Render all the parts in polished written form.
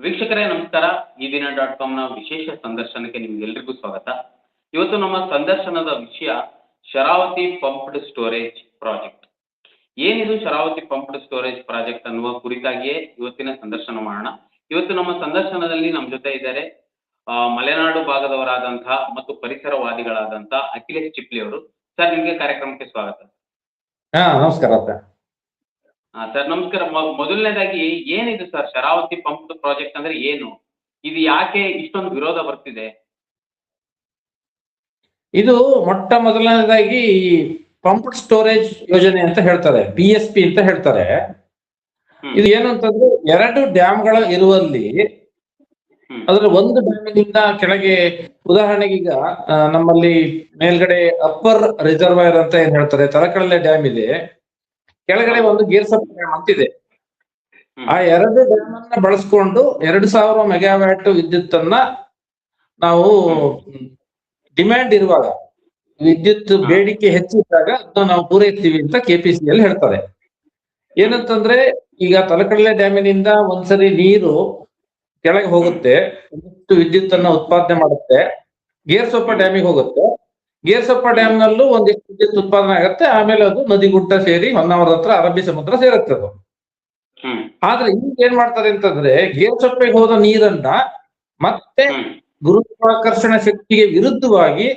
ವೀಕ್ಷಕರೇ ನಮಸ್ಕಾರ. ಈ ದಿನ .com ವಿಶೇಷ ಸಂದರ್ಶನಕ್ಕೆ ನಿಮ್ಗೆಲ್ರಿಗೂ ಸ್ವಾಗತ. ಇವತ್ತು ನಮ್ಮ ಸಂದರ್ಶನದ ವಿಷಯ ಶರಾವತಿ ಪಂಪ್ಡ್ ಸ್ಟೋರೇಜ್ ಪ್ರಾಜೆಕ್ಟ್. ಏನಿದು ಶರಾವತಿ ಪಂಪ್ಡ್ ಸ್ಟೋರೇಜ್ ಪ್ರಾಜೆಕ್ಟ್ ಅನ್ನುವ ಕುರಿತಾಗಿಯೇ ಇವತ್ತಿನ ಸಂದರ್ಶನ ಮಾಡೋಣ. ಇವತ್ತು ನಮ್ಮ ಸಂದರ್ಶನದಲ್ಲಿ ನಮ್ಮ ಜೊತೆ ಇದ್ದಾರೆ ಮಲೆನಾಡು ಭಾಗದವರಾದಂತಹ ಮತ್ತು ಪರಿಸರವಾದಿಗಳಾದಂತಹ ಅಖಿಲೇಶ್ ಚಿಪ್ಲಿ ಅವರು. ಸರ್, ನಿಮಗೆ ಕಾರ್ಯಕ್ರಮಕ್ಕೆ ಸ್ವಾಗತ. ನಮಸ್ಕಾರ ಸರ್ ನಮಸ್ಕಾರ. ಮೊದಲನೇದಾಗಿ ಏನಿದೆ ಸರ್ ಶರಾವತಿ ಪಂಪ್ ಪ್ರಾಜೆಕ್ಟ್ ಅಂದ್ರೆ ಏನು? ಇದು ಯಾಕೆ ಇಷ್ಟೊಂದು ವಿರೋಧ ಬರ್ತಿದೆ? ಇದು ಮೊಟ್ಟ ಮೊದಲನೇದಾಗಿ ಪಂಪ್ಡ್ ಸ್ಟೋರೇಜ್ ಯೋಜನೆ ಅಂತ ಹೇಳ್ತಾರೆ, PSP ಅಂತ ಹೇಳ್ತಾರೆ. ಇದು ಏನು ಅಂತಂದ್ರೆ 2 ಡ್ಯಾಮ್ಗಳ ಇರುವಲ್ಲಿ ಅದ್ರ ಒಂದು ಡ್ಯಾಮಿನಿಂದ ಕೆಳಗೆ, ಉದಾಹರಣೆಗೆ ಈಗ ನಮ್ಮಲ್ಲಿ ಮೇಲ್ಗಡೆ ಅಪ್ಪರ್ ರಿಸರ್ವಾಯರ್ ಅಂತ ಏನ್ ಹೇಳ್ತಾರೆ, ತಲಕಡಲೆ ಡ್ಯಾಮ್ ಇದೆ, ಕೆಳಗಡೆ ಒಂದು ಗೇರ್ಸಪ್ ಡ್ಯಾಮ್ ಅಂತಿದೆ. ಆ 2 ಡ್ಯಾಮ್ ಅನ್ನ ಬಳಸ್ಕೊಂಡು 2000 ಮೆಗಾವ್ಯಾಟ್ ವಿದ್ಯುತ್ತನ್ನ ನಾವು ಡಿಮ್ಯಾಂಡ್ ಇರುವಾಗ, ವಿದ್ಯುತ್ ಬೇಡಿಕೆ ಹೆಚ್ಚಿದ್ದಾಗ ಅದನ್ನ ನಾವು ಪೂರೈಸ್ತೀವಿ ಅಂತ KPCL ಹೇಳ್ತಾರೆ. ಏನಂತಂದ್ರೆ ಈಗ ತಲಕಡಲೆ ಡ್ಯಾಮಿನಿಂದ ಒಂದ್ಸರಿ ನೀರು ಕೆಳಗೆ ಹೋಗುತ್ತೆ, ವಿದ್ಯುತ್ ಅನ್ನ ಉತ್ಪಾದನೆ ಮಾಡುತ್ತೆ, ಗೇರ್ಸೊಪ್ಪ ಡ್ಯಾಮಿಗೆ ಹೋಗುತ್ತೆ. ಗೇರ್ಸೊಪ್ಪ ಡ್ಯಾಮ್ ನಲ್ಲೂ ಒಂದಿಷ್ಟು ವಿದ್ಯುತ್ ಉತ್ಪಾದನೆ ಆಗುತ್ತೆ. ಆಮೇಲೆ ಅದು ನದಿಗುಡ್ಡ ಸೇರಿ ಹೊನ್ನಾವರದ ಹತ್ರ ಅರಬ್ಬಿ ಸಮುದ್ರ ಸೇರುತ್ತೆ ಅದು. ಆದ್ರೆ ಈಗ ಏನ್ ಮಾಡ್ತಾರೆ ಅಂತಂದ್ರೆ, ಗೇರ್ಸೊಪ್ಪೆಗೆ ಹೋದ ನೀರನ್ನ ಮತ್ತೆ ಗುರುತ್ವಾಕರ್ಷಣ ಶಕ್ತಿಗೆ ವಿರುದ್ಧವಾಗಿ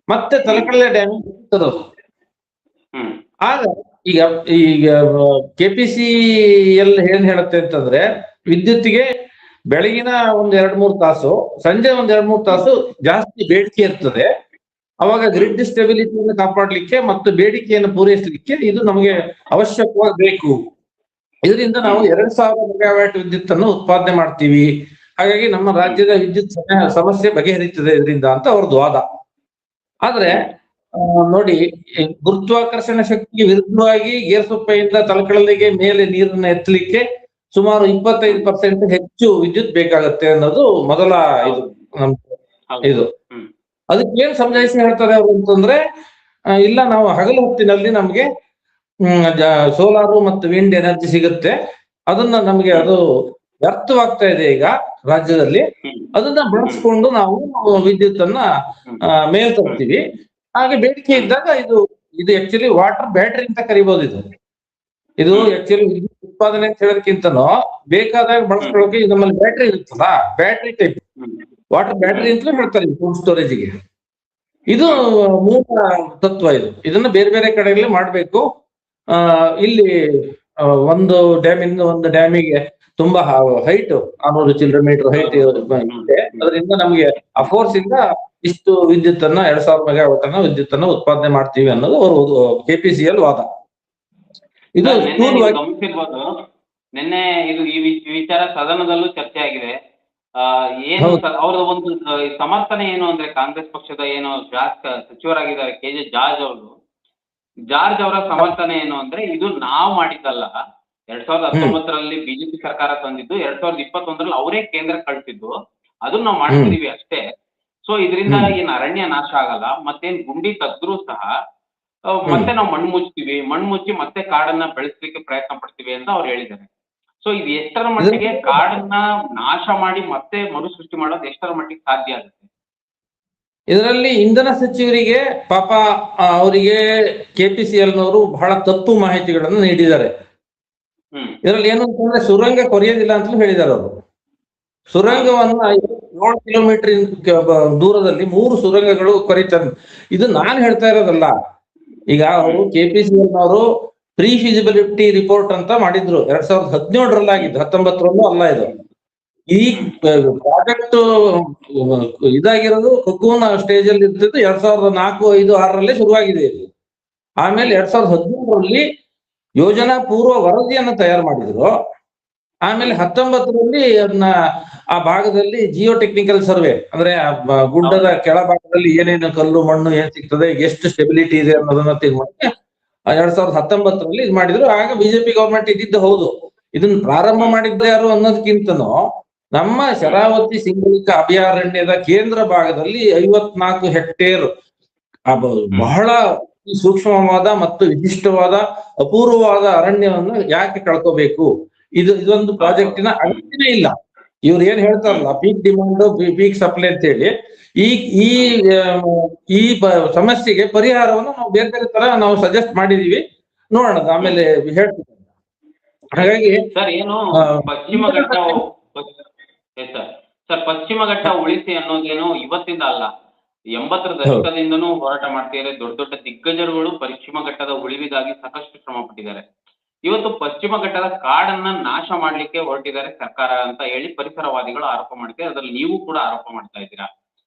ಮತ್ತೆ ತಲಕಡಲೆ ಡ್ಯಾಮಿಗೆ ತರೋದು. ಆಗ ಈಗ ಈಗ KPCL ಏನ್ ಹೇಳುತ್ತೆ ಅಂತಂದ್ರೆ, ವಿದ್ಯುತ್ತಿಗೆ ಬೆಳಗಿನ 1-2-3 ತಾಸು, ಸಂಜೆ 1-2-3 ತಾಸು ಜಾಸ್ತಿ ಬೇಡಿಕೆ ಇರ್ತದೆ. ಅವಾಗ ಗ್ರಿಡ್ ಸ್ಟೆಬಿಲಿಟಿಯನ್ನು ಕಾಪಾಡ್ಲಿಕ್ಕೆ ಮತ್ತು ಬೇಡಿಕೆಯನ್ನು ಪೂರೈಸಲಿಕ್ಕೆ ಇದು ನಮಗೆ ಅವಶ್ಯಕವಾಗಿ ಬೇಕು. ಇದರಿಂದ ನಾವು 2000 ಮೆಗಾವ್ಯಾಟ್ ವಿದ್ಯುತ್ ಅನ್ನು ಉತ್ಪಾದನೆ ಮಾಡ್ತೀವಿ. ಹಾಗಾಗಿ ನಮ್ಮ ರಾಜ್ಯದ ವಿದ್ಯುತ್ ಸಮಸ್ಯೆ ಬಗೆಹರಿತದೆ ಇದರಿಂದ ಅಂತ ಅವ್ರದ್ದು ವಾದ. ಆದ್ರೆ ನೋಡಿ, ಗುರುತ್ವಾಕರ್ಷಣ ಶಕ್ತಿಗೆ ವಿರುದ್ಧವಾಗಿ ಗೇರ್ಸೊಪ್ಪೆಯಿಂದ ತಲಕಡಲೆಗೆ ಮೇಲೆ ನೀರನ್ನ ಎತ್ತಲಿಕ್ಕೆ ಸುಮಾರು 25% ಹೆಚ್ಚು ವಿದ್ಯುತ್ ಬೇಕಾಗತ್ತೆ ಅನ್ನೋದು ಮೊದಲ ಇದು. ಅದಕ್ಕೆ ಏನ್ ಸಮಜಾಯಿಸಿ ಹೇಳ್ತಾರೆ ಅವರು ಅಂತಂದ್ರೆ, ಇಲ್ಲ, ನಾವು ಹಗಲು ಹೊತ್ತಿನಲ್ಲಿ ನಮ್ಗೆ ಸೋಲಾರು ಮತ್ತು ವಿಂಡ್ ಎನರ್ಜಿ ಸಿಗುತ್ತೆ, ಅದನ್ನ ನಮ್ಗೆ ಅದು ವ್ಯರ್ಥವಾಗ್ತಾ ಇದೆ ಈಗ ರಾಜ್ಯದಲ್ಲಿ, ಅದನ್ನ ಬಳಸ್ಕೊಂಡು ನಾವು ವಿದ್ಯುತ್ ಅನ್ನ ಮೇಲ್ ತರ್ತೀವಿ. ಹಾಗೆ ಬೇಡಿಕೆ ಇದ್ದಾಗ ಇದು ಆಕ್ಚುಲಿ ವಾಟರ್ ಬ್ಯಾಟ್ರಿ ಅಂತ ಕರಿಬಹುದು. ಇದು ಆಕ್ಚುಲಿ ವಿದ್ಯುತ್ ಉತ್ಪಾದನೆ ಅಂತ ಹೇಳೋದಕ್ಕಿಂತನೂ ಬೇಕಾದಾಗ ಬಳಸ್ಕೊಳ್ಳೋಕೆ ನಮ್ಮಲ್ಲಿ ಬ್ಯಾಟ್ರಿ ಇರುತ್ತಲ್ಲ, ಬ್ಯಾಟ್ರಿ ಟೈಪ್ ವಾಟರ್ ಬ್ಯಾಟ್ರಿ ಅಂತಲೂ ಹೇಳ್ತಾರೆ ಫುಡ್ ಸ್ಟೋರೇಜ್ಗೆ. ಇದು ಮೂಲ ತತ್ವ. ಇದನ್ನ ಬೇರೆ ಬೇರೆ ಕಡೆಗಳಲ್ಲಿ ಮಾಡ್ಬೇಕು. ಇಲ್ಲಿ ಒಂದು ಡ್ಯಾಮಿಂದ ಒಂದು ಡ್ಯಾಮಿಗೆ ತುಂಬಾ ಹೈಟ್ 600 ಚಿಲ್ಲರೆ ಮೀಟರ್ ಹೈಟ್ ಇದೆ. ಅದರಿಂದ ನಮಗೆ ಅಫೋರ್ಸ್ ಇಂದ ಇಷ್ಟು ವಿದ್ಯುತ್ ಅನ್ನ 2000 ಮೆಗಾವಾಟ್ ಅನ್ನ ವಿದ್ಯುತ್ ಅನ್ನ ಉತ್ಪಾದನೆ ಮಾಡ್ತೀವಿ ಅನ್ನೋದು ಅವರು KPCL ವಾದ. ಇದು ಗಮನಿಸಿರ್ಬೋದು, ನಿನ್ನೆ ಇದು ಈ ವಿಚಾರ ಸದನದಲ್ಲೂ ಚರ್ಚೆ ಆಗಿದೆ. ಏನು ಅವರ ಒಂದು ಸಮರ್ಥನೆ ಏನು ಅಂದ್ರೆ, ಕಾಂಗ್ರೆಸ್ ಪಕ್ಷದ ಏನು ಸಚಿವರಾಗಿದ್ದಾರೆ KJ ಜಾರ್ಜ್ ಅವರ ಸಮರ್ಥನೆ ಏನು ಅಂದ್ರೆ, ಇದು ನಾವು ಮಾಡಿದ್ದಲ್ಲ, 2019ರಲ್ಲಿ ಬಿಜೆಪಿ ಸರ್ಕಾರ ತಂದಿದ್ದು, 2021ರಲ್ಲಿ ಅವರೇ ಕೇಂದ್ರ ಕಳಿಸಿದ್ದು, ಅದನ್ನ ನಾವು ಮಾಡ್ತಿದೀವಿ ಅಷ್ಟೇ. ಸೊ ಇದರಿಂದ ಏನ್ ಅರಣ್ಯ ನಾಶ ಆಗಲ್ಲ, ಮತ್ತೇನ್ ಗುಂಡಿ ತೆಗೆದ್ರೂ ಸಹ ಮತ್ತೆ ನಾವು ಮಣ್ಣು ಮುಚ್ಚಿ ಮತ್ತೆ ಕಾಡನ್ನ ಬೆಳೆಸಲಿಕ್ಕೆ ಪ್ರಯತ್ನ ಪಡ್ತೀವಿ ಅಂತ ಅವ್ರು ಹೇಳಿದ್ದಾರೆ. ಸೊ ಇದು ಎಷ್ಟರ ಮಟ್ಟಿಗೆ ಕಾಡನ್ನ ನಾಶ ಮಾಡಿ ಮತ್ತೆ ಮರುಸೃಷ್ಟಿ ಮಾಡೋದು ಎಷ್ಟರ ಮಟ್ಟಿಗೆ ಸಾಧ್ಯ ಆಗುತ್ತೆ? ಇದರಲ್ಲಿ ಇಂಧನ ಸಚಿವರಿಗೆ ಪಾಪ ಅವರಿಗೆ KPCLನವರು ಬಹಳ ತಪ್ಪು ಮಾಹಿತಿಗಳನ್ನು ನೀಡಿದ್ದಾರೆ. ಇದರಲ್ಲಿ ಏನು ಅಂತಂದ್ರೆ, ಸುರಂಗ ಕೊರೆಯೋದಿಲ್ಲ ಅಂತಲೂ ಹೇಳಿದ್ದಾರೆ ಅವರು. ಸುರಂಗವನ್ನು 7 ಕಿಲೋಮೀಟರ್ ದೂರದಲ್ಲಿ 3 ಸುರಂಗಗಳು ಕೊರೀತಾರೆ. ಇದು ನಾನು ಹೇಳ್ತಾ ಇರೋದಲ್ಲ. ಈಗ ಅವರು KPCLನವರು ಪ್ರೀ ಫಿಸಿಬಿಲಿಟಿ ರಿಪೋರ್ಟ್ ಅಂತ ಮಾಡಿದ್ರು 2017ರಲ್ಲಿ ಆಗಿದ್ದು, 19ರಲ್ಲೂ ಅಲ್ಲ. ಇದು ಈ ಪ್ರಾಜೆಕ್ಟ್ ಇದಾಗಿರೋದು ಕೊಕೂನ್ ಸ್ಟೇಜ್ ಅಲ್ಲಿ ಇರ್ತಿದ್ದು 2004, 5, 6ರಲ್ಲೇ ಶುರುವಾಗಿದೆ ಇದು. ಆಮೇಲೆ 2013ರಲ್ಲಿ ಯೋಜನಾ ಪೂರ್ವ ವರದಿಯನ್ನು ತಯಾರು ಮಾಡಿದ್ರು. ಆಮೇಲೆ 19ರಲ್ಲಿ ಅದನ್ನ ಆ ಭಾಗದಲ್ಲಿ ಜಿಯೋ ಟೆಕ್ನಿಕಲ್ ಸರ್ವೆ, ಅಂದ್ರೆ ಗುಡ್ಡದ ಕೆಳಭಾಗದಲ್ಲಿ ಏನೇನು ಕಲ್ಲು ಮಣ್ಣು ಏನ್ ಸಿಗ್ತದೆ, ಎಷ್ಟು ಸ್ಟೆಬಿಲಿಟಿ ಇದೆ ಅನ್ನೋದನ್ನ ತೀರ್ಮಾನ 2019ರಲ್ಲಿ ಇದು ಮಾಡಿದ್ರು. ಆಗ ಬಿಜೆಪಿ ಗವರ್ಮೆಂಟ್ ಇದ್ದಿದ್ದು ಹೌದು. ಇದನ್ನ ಪ್ರಾರಂಭ ಮಾಡಿದ್ದ ಯಾರು ಅನ್ನೋದಕ್ಕಿಂತನೂ ನಮ್ಮ ಶರಾವತಿ ಸಿಂಗಳಿಕ ಅಭಯಾರಣ್ಯದ ಕೇಂದ್ರ ಭಾಗದಲ್ಲಿ 54 ಹೆಕ್ಟೇರ್ ಬಹಳ ಸೂಕ್ಷ್ಮವಾದ ಮತ್ತು ವಿಶಿಷ್ಟವಾದ ಅಪೂರ್ವವಾದ ಅರಣ್ಯವನ್ನು ಯಾಕೆ ಕಳ್ಕೋಬೇಕು? ಇದೊಂದು ಪ್ರಾಜೆಕ್ಟಿನ ಅಗತ್ಯವೇ ಇಲ್ಲ. ಇವ್ರು ಏನ್ ಹೇಳ್ತಾರಲ್ಲ ಪೀಕ್ ಡಿಮಾಂಡ್ ಪೀಕ್ ಸಪ್ಲೈ ಅಂತ ಹೇಳಿ, ಈ ಈ ಸಮಸ್ಯೆಗೆ ಪರಿಹಾರವನ್ನು ನಾವು ಬೇರೆ ಬೇರೆ ತರ ನಾವು ಸಜೆಸ್ಟ್ ಮಾಡಿದೀವಿ, ನೋಡೋಣ ಆಮೇಲೆ ಹೇಳ್ತೀವಿ. ಹಾಗಾಗಿ ಸರ್ ಏನು ಪಶ್ಚಿಮ ಘಟ್ಟ ಸರ್ ಪಶ್ಚಿಮ ಘಟ್ಟ ಉಳಿಸಿ ಅನ್ನೋದೇನು ಇವತ್ತಿಂದ ಅಲ್ಲ, 80ರ ದಶಕದಿಂದನೂ ಹೋರಾಟ ಮಾಡ್ತಿದ್ದಾರೆ. ದೊಡ್ಡ ದೊಡ್ಡ ದಿಗ್ಗಜರುಗಳು ಪಶ್ಚಿಮ ಘಟ್ಟದ ಉಳಿವಿಗಾಗಿ ಸಾಕಷ್ಟು ಶ್ರಮ ಪಟ್ಟಿದ್ದಾರೆ. ಇವತ್ತು ಪಶ್ಚಿಮ ಘಟ್ಟದ ಕಾಡನ್ನ ನಾಶ ಮಾಡ್ಲಿಕ್ಕೆ ಹೊರಟಿದ್ದಾರೆ ಸರ್ಕಾರ ಅಂತ ಹೇಳಿ ಪರಿಸರವಾದಿಗಳು ಆರೋಪ ಮಾಡ್ತಾರೆ. ಅದ್ರಲ್ಲಿ ನೀವು ಕೂಡ ಆರೋಪ ಮಾಡ್ತಾ ಇದ್ದೀರಾ.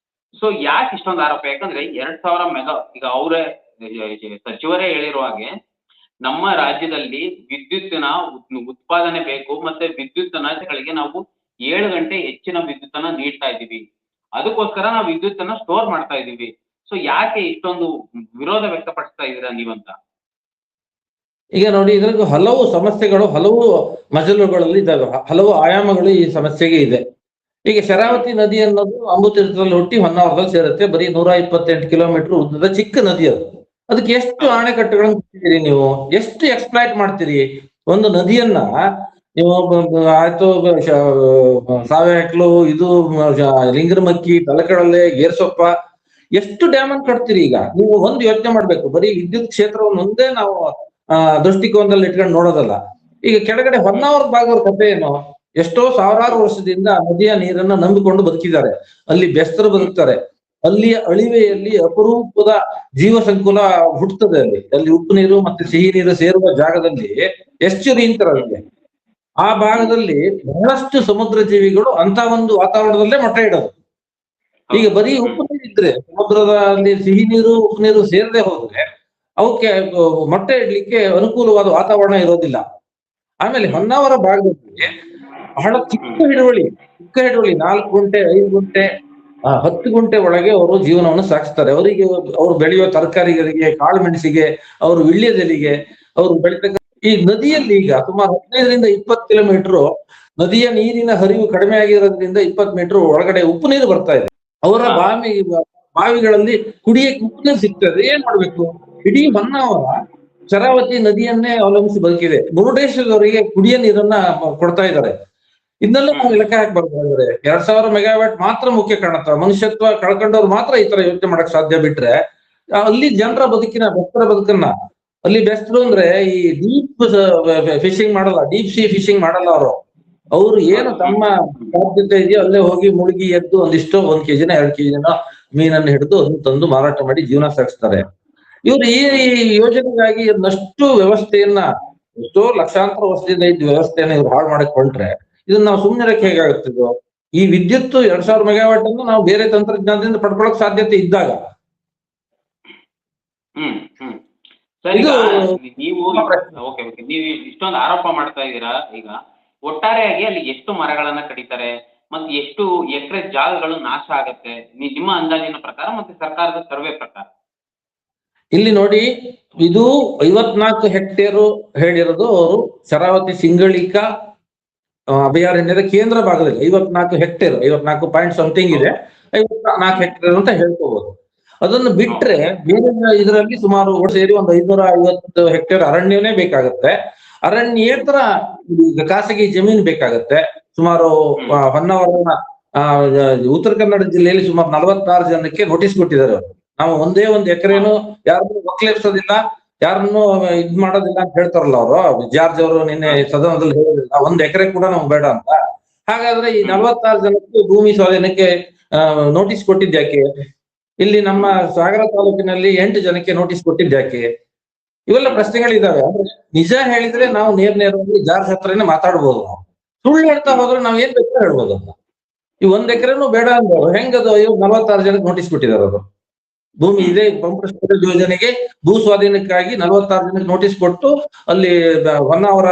ಸೊ ಯಾಕೆ ಇಷ್ಟೊಂದು ಆರೋಪ? ಯಾಕಂದ್ರೆ 2000 ಮೆಗಾ, ಈಗ ಅವರೇ ಸಚಿವರೇ ಹೇಳಿರುವ ಹಾಗೆ ನಮ್ಮ ರಾಜ್ಯದಲ್ಲಿ ವಿದ್ಯುತ್ತಿನ ಉತ್ಪಾದನೆ ಬೇಕು, ಮತ್ತೆ ವಿದ್ಯುತ್ಗಳಿಗೆ ನಾವು 7 ಗಂಟೆ ಹೆಚ್ಚಿನ ವಿದ್ಯುತ್ತನ್ನ ನೀಡ್ತಾ ಇದ್ದೀವಿ. ಅದಕ್ಕೋಸ್ಕರ ನಾವು ವಿದ್ಯುತ್ತನ್ನ ಸ್ಟೋರ್ ಮಾಡ್ತಾ ಇದ್ದೀವಿ. ಸೊ ಯಾಕೆ ಇಷ್ಟೊಂದು ವಿರೋಧ ವ್ಯಕ್ತಪಡಿಸ್ತಾ ಇದ್ದೀರಾ ನೀವಂತ? ಈಗ ನೋಡಿ, ಇದ್ರಲ್ಲಿ ಹಲವು ಸಮಸ್ಯೆಗಳು, ಹಲವು ಮಜಲುಗಳಲ್ಲಿ ಇದ್ದಾವೆ, ಹಲವು ಆಯಾಮಗಳು ಈ ಸಮಸ್ಯೆಗೆ ಇದೆ. ಈಗ ಶರಾವತಿ ನದಿ ಅನ್ನೋದು ಅಂಬುತೀರ್ಥದಲ್ಲಿ ಹುಟ್ಟಿ ಹೊನ್ನಾವರದಲ್ಲಿ ಸೇರುತ್ತೆ. ಬರೀ 128 ಕಿಲೋಮೀಟರ್ ಉದ್ದದ ಚಿಕ್ಕ ನದಿ ಅದು. ಅದಕ್ಕೆ ಎಷ್ಟು ಅಣೆಕಟ್ಟುಗಳನ್ನು ಕಟ್ಟಿದ್ದೀರಿ ನೀವು? ಎಷ್ಟು ಎಕ್ಸ್ಪ್ಲಾಯ್ಟ್ ಮಾಡ್ತೀರಿ ಒಂದು ನದಿಯನ್ನ? ನೀವು ಆಯ್ತು ಸಾವೆಹಕ್ಲು, ಇದು ಲಿಂಗರಮಕ್ಕಿ, ತಲಕಡಲೆ, ಗೇರ್ಸೊಪ್ಪ, ಎಷ್ಟು ಡ್ಯಾಮ್ ಅನ್ನು ಕಟ್ತೀರಿ? ಈಗ ನೀವು ಒಂದು ಯೋಚನೆ ಮಾಡ್ಬೇಕು, ಬರೀ ವಿದ್ಯುತ್ ಕ್ಷೇತ್ರವನ್ನು ಒಂದೇ ನಾವು ದೃಷ್ಟಿಕೋನದಲ್ಲಿ ಇಟ್ಕೊಂಡು ನೋಡೋದಲ್ಲ. ಈಗ ಕೆಳಗಡೆ ಹೊನ್ನಾವರ ಭಾಗದ ಕಥೆ ಏನು? ಎಷ್ಟೋ ಸಾವಿರಾರು ವರ್ಷದಿಂದ ನದಿಯ ನೀರನ್ನ ನಂಬಿಕೊಂಡು ಬದುಕಿದ್ದಾರೆ. ಅಲ್ಲಿ ಬೆಸ್ತರು ಬದುಕ್ತಾರೆ. ಅಲ್ಲಿಯ ಅಳಿವೆಯಲ್ಲಿ ಅಪರೂಪದ ಜೀವ ಸಂಕುಲ ಹುಟ್ಟುತ್ತದೆ. ಅಲ್ಲಿ ಉಪ್ಪು ನೀರು ಮತ್ತೆ ಸಿಹಿ ನೀರು ಸೇರುವ ಜಾಗದಲ್ಲಿ ಎಸ್ಚುರಿ ಅಂತಾರೆ. ಆ ಭಾಗದಲ್ಲಿ ಬಹಳಷ್ಟು ಸಮುದ್ರ ಜೀವಿಗಳು ಅಂತ ಒಂದು ವಾತಾವರಣದಲ್ಲೇ ಮೊಟ್ಟೆ ಇಡೋದು. ಈಗ ಬರೀ ಉಪ್ಪು ನೀರು ಇದ್ರೆ, ಸಮುದ್ರದಲ್ಲಿ ಸಿಹಿ ನೀರು ಉಪ್ಪು ನೀರು ಸೇರದೆ ಹೋದ್ರೆ ಅವಕ್ಕೆ ಮೊಟ್ಟೆ ಇಡ್ಲಿಕ್ಕೆ ಅನುಕೂಲವಾದ ವಾತಾವರಣ ಇರೋದಿಲ್ಲ. ಆಮೇಲೆ ಹೊನ್ನಾವರ ಭಾಗದಲ್ಲಿ ಬಹಳ ಚಿಕ್ಕ ಹಿಡುವಳಿ 4 ಗುಂಟೆ 5 ಗುಂಟೆ 10 ಗುಂಟೆ ಒಳಗೆ ಅವರು ಜೀವನವನ್ನು ಸಾಗಿಸ್ತಾರೆ. ಅವರಿಗೆ ಅವರು ಬೆಳೆಯುವ ತರಕಾರಿಗಳಿಗೆ, ಕಾಳು ಮೆಣಸಿಗೆ, ಅವರು ವಿಳ್ಯದೆಲೆಗೆ ಅವರು ಬೆಳಿತಕ್ಕ ಈ ನದಿಯಲ್ಲಿ ಈಗ ಸುಮಾರು 15ರಿಂದ 20 ಕಿಲೋಮೀಟರ್ ನದಿಯ ನೀರಿನ ಹರಿವು ಕಡಿಮೆ ಆಗಿರೋದ್ರಿಂದ 20 ಮೀಟರ್ ಒಳಗಡೆ ಉಪ್ಪು ನೀರು ಬರ್ತಾ ಇದೆ. ಅವರ ಬಾವಿಗಳಲ್ಲಿ ಕುಡಿಯಕ್ಕೆ ಉಪ್ಪು ನೀರು ಸಿಗ್ತದೆ. ಏನ್ ಮಾಡ್ಬೇಕು? ಇಡೀ ಹೊನ್ನಾವರ ಶರಾವತಿ ನದಿಯನ್ನೇ ಅವಲಂಬಿಸಿ ಬದುಕಿದೆ. ಮುರುಡೇಶ್ವರವರಿಗೆ ಕುಡಿಯ ನೀರನ್ನ ಕೊಡ್ತಾ ಇದ್ದಾರೆ. ಇದನ್ನೆಲ್ಲ ನಾವು ಲೆಕ್ಕ ಹಾಕ್ಬಾರ್ದು. 2000 ಮೆಗಾವ್ಯಾಟ್ ಮಾತ್ರ ಮುಖ್ಯ ಕಾಣುತ್ತ. ಮನುಷ್ಯತ್ವ ಕಳ್ಕೊಂಡವ್ರು ಮಾತ್ರ ಈ ತರ ಯೋಚನೆ ಮಾಡಕ್ ಸಾಧ್ಯ. ಬಿಟ್ರೆ ಅಲ್ಲಿ ಜನರ ಬದುಕಿನ ಬೆಸ್ತರ ಬದುಕನ್ನ, ಅಲ್ಲಿ ಬೆಸ್ತರು ಅಂದ್ರೆ ಈ ಡೀಪ್ ಫಿಶಿಂಗ್ ಮಾಡಲ್ಲ, ಡೀಪ್ ಸಿ ಫಿಶಿಂಗ್ ಮಾಡಲ್ಲ. ಅವ್ರು ಏನು ತಮ್ಮ ಸಾಧ್ಯತೆ ಇದೆಯೋ ಅಲ್ಲೇ ಹೋಗಿ ಮುಳುಗಿ ಎದ್ದು ಒಂದಿಷ್ಟೋ 1 ಕೆಜಿನ 2 ಕೆಜಿನ ಮೀನನ್ನು ಹಿಡಿದು ಅದನ್ನ ತಂದು ಮಾರಾಟ ಮಾಡಿ ಜೀವನ ಸಾಗಿಸ್ತಾರೆ. ಇವ್ರು ಈ ಯೋಜನೆಗಾಗಿ ನಷ್ಟು ವ್ಯವಸ್ಥೆಯನ್ನ, ಎಷ್ಟೋ ಲಕ್ಷಾಂತರ ವರ್ಷದಿಂದ ಇದ್ದ ವ್ಯವಸ್ಥೆಯನ್ನ ಇವ್ರು ಹಾಳು ಮಾಡಕ್ ಹೊರಟ್ರೆ ಇದನ್ನ ನಾವು ಸುಮ್ಮನಿರಕ್ಕೆ ಹೇಗಾಗುತ್ತಿದ್ದು? ಈ ವಿದ್ಯುತ್ 2000 ಮೆಗಾವಾಟ್ ಅನ್ನು ನಾವು ಬೇರೆ ತಂತ್ರಜ್ಞಾನದಿಂದ ಪಡ್ಕೊಳಕ್ ಸಾಧ್ಯತೆ ಇದ್ದಾಗ ನೀವು ಇಷ್ಟೊಂದು ಆರೋಪ ಮಾಡ್ತಾ ಇದ್ದೀರಾ. ಈಗ ಒಟ್ಟಾರೆಯಾಗಿ ಅಲ್ಲಿ ಎಷ್ಟು ಮರಗಳನ್ನ ಕಡಿತಾರೆ ಮತ್ತೆ ಎಷ್ಟು ಎಕರೆ ಜಾಗಗಳು ನಾಶ ಆಗತ್ತೆ ನಿಮ್ಮ ಅಂದಾಜಿನ ಪ್ರಕಾರ ಮತ್ತೆ ಸರ್ಕಾರದ ಸರ್ವೆ ಪ್ರಕಾರ? ಇಲ್ಲಿ ನೋಡಿ, ಇದು 54 ಹೆಕ್ಟೇರು ಹೇಳಿರೋದು ಅವರು ಶರಾವತಿ ಸಿಂಗಳಿಕ ಅಭಯಾರಣ್ಯದ ಕೇಂದ್ರ ಭಾಗದಲ್ಲಿ 54 ಹೆಕ್ಟೇರ್, 54 ಪಾಯಿಂಟ್ ಸಮಥಿಂಗ್ ಇದೆ, 54 ಹೆಕ್ಟೇರ್ ಅಂತ ಹೇಳ್ಕೋಬಹುದು. ಅದನ್ನು ಬಿಟ್ರೆ ಬೇರೆ ಇದರಲ್ಲಿ ಸುಮಾರು ಸೇರಿ ಒಂದು 550 ಹೆಕ್ಟೇರ್ ಅರಣ್ಯನೇ ಬೇಕಾಗತ್ತೆ. ಅರಣ್ಯೇತರ ಈಗ ಖಾಸಗಿ ಜಮೀನು ಬೇಕಾಗತ್ತೆ. ಸುಮಾರು ಹೊನ್ನಾವರ ಉತ್ತರ ಕನ್ನಡ ಜಿಲ್ಲೆಯಲ್ಲಿ ಸುಮಾರು 46 ಜನಕ್ಕೆ ನೋಟಿಸ್ ಕೊಟ್ಟಿದ್ದಾರೆ ಅವರು. ನಾವು ಒಂದೇ ಒಂದು ಎಕರೆನು ಯಾರನ್ನು ಒಕ್ಕಲೆಬ್ಸೋದಿಲ್ಲ, ಯಾರನ್ನು ಇದ್ ಮಾಡೋದಿಲ್ಲ ಅಂತ ಹೇಳ್ತಾರಲ್ಲ ಅವರು. ಜಾರ್ಜ್ ಅವರು ನಿನ್ನೆ ಸದನದಲ್ಲಿ ಹೇಳೋದಿಲ್ಲ 1 ಎಕರೆ ಕೂಡ ನಮ್ಗೆ ಬೇಡ ಅಂತ. ಹಾಗಾದ್ರೆ ಈ 46 ಜನಕ್ಕೆ ಭೂಮಿ ಸ್ವಾಧೀನಕ್ಕೆ ನೋಟಿಸ್ ಕೊಟ್ಟಿದ್ಯಾಕೆ? ಇಲ್ಲಿ ನಮ್ಮ ಸಾಗರ ತಾಲೂಕಿನಲ್ಲಿ 8 ಜನಕ್ಕೆ ನೋಟಿಸ್ ಕೊಟ್ಟಿದ್ಯಾಕೆ? ಇವೆಲ್ಲ ಪ್ರಶ್ನೆಗಳಿದಾವೆ. ಅಂದ್ರೆ ನಿಜ ಹೇಳಿದ್ರೆ ನಾವು ನೇರವಾಗಿ ಜಾರ್ಜ್ ಹತ್ರನೇ ಮಾತಾಡ್ಬೋದು. ನಾವು ಸುಳ್ಳು ಹೇಳ್ತಾ ಹೋದ್ರೆ ನಾವ್ ಏನ್ ಬೇಕಾದ್ರೂ ಹೇಳ್ಬೋದು. ಈ 1 ಎಕರೆನೂ ಬೇಡ ಅಂದ್ರು ಹೆಂಗದು? 46 ಜನಕ್ಕೆ ನೋಟಿಸ್ ಕೊಟ್ಟಿದ್ದಾರೆ ಅವರು. ಭೂಮಿ ಇದೆ ಪಂಪ್ ಸ್ಟೋರೇಜ್ ಯೋಜನೆಗೆ ಭೂ ಸ್ವಾಧೀನಕ್ಕಾಗಿ 46 ಜನಕ್ಕೆ ನೋಟಿಸ್ ಕೊಟ್ಟು ಅಲ್ಲಿ ಹೊನ್ನಾವರ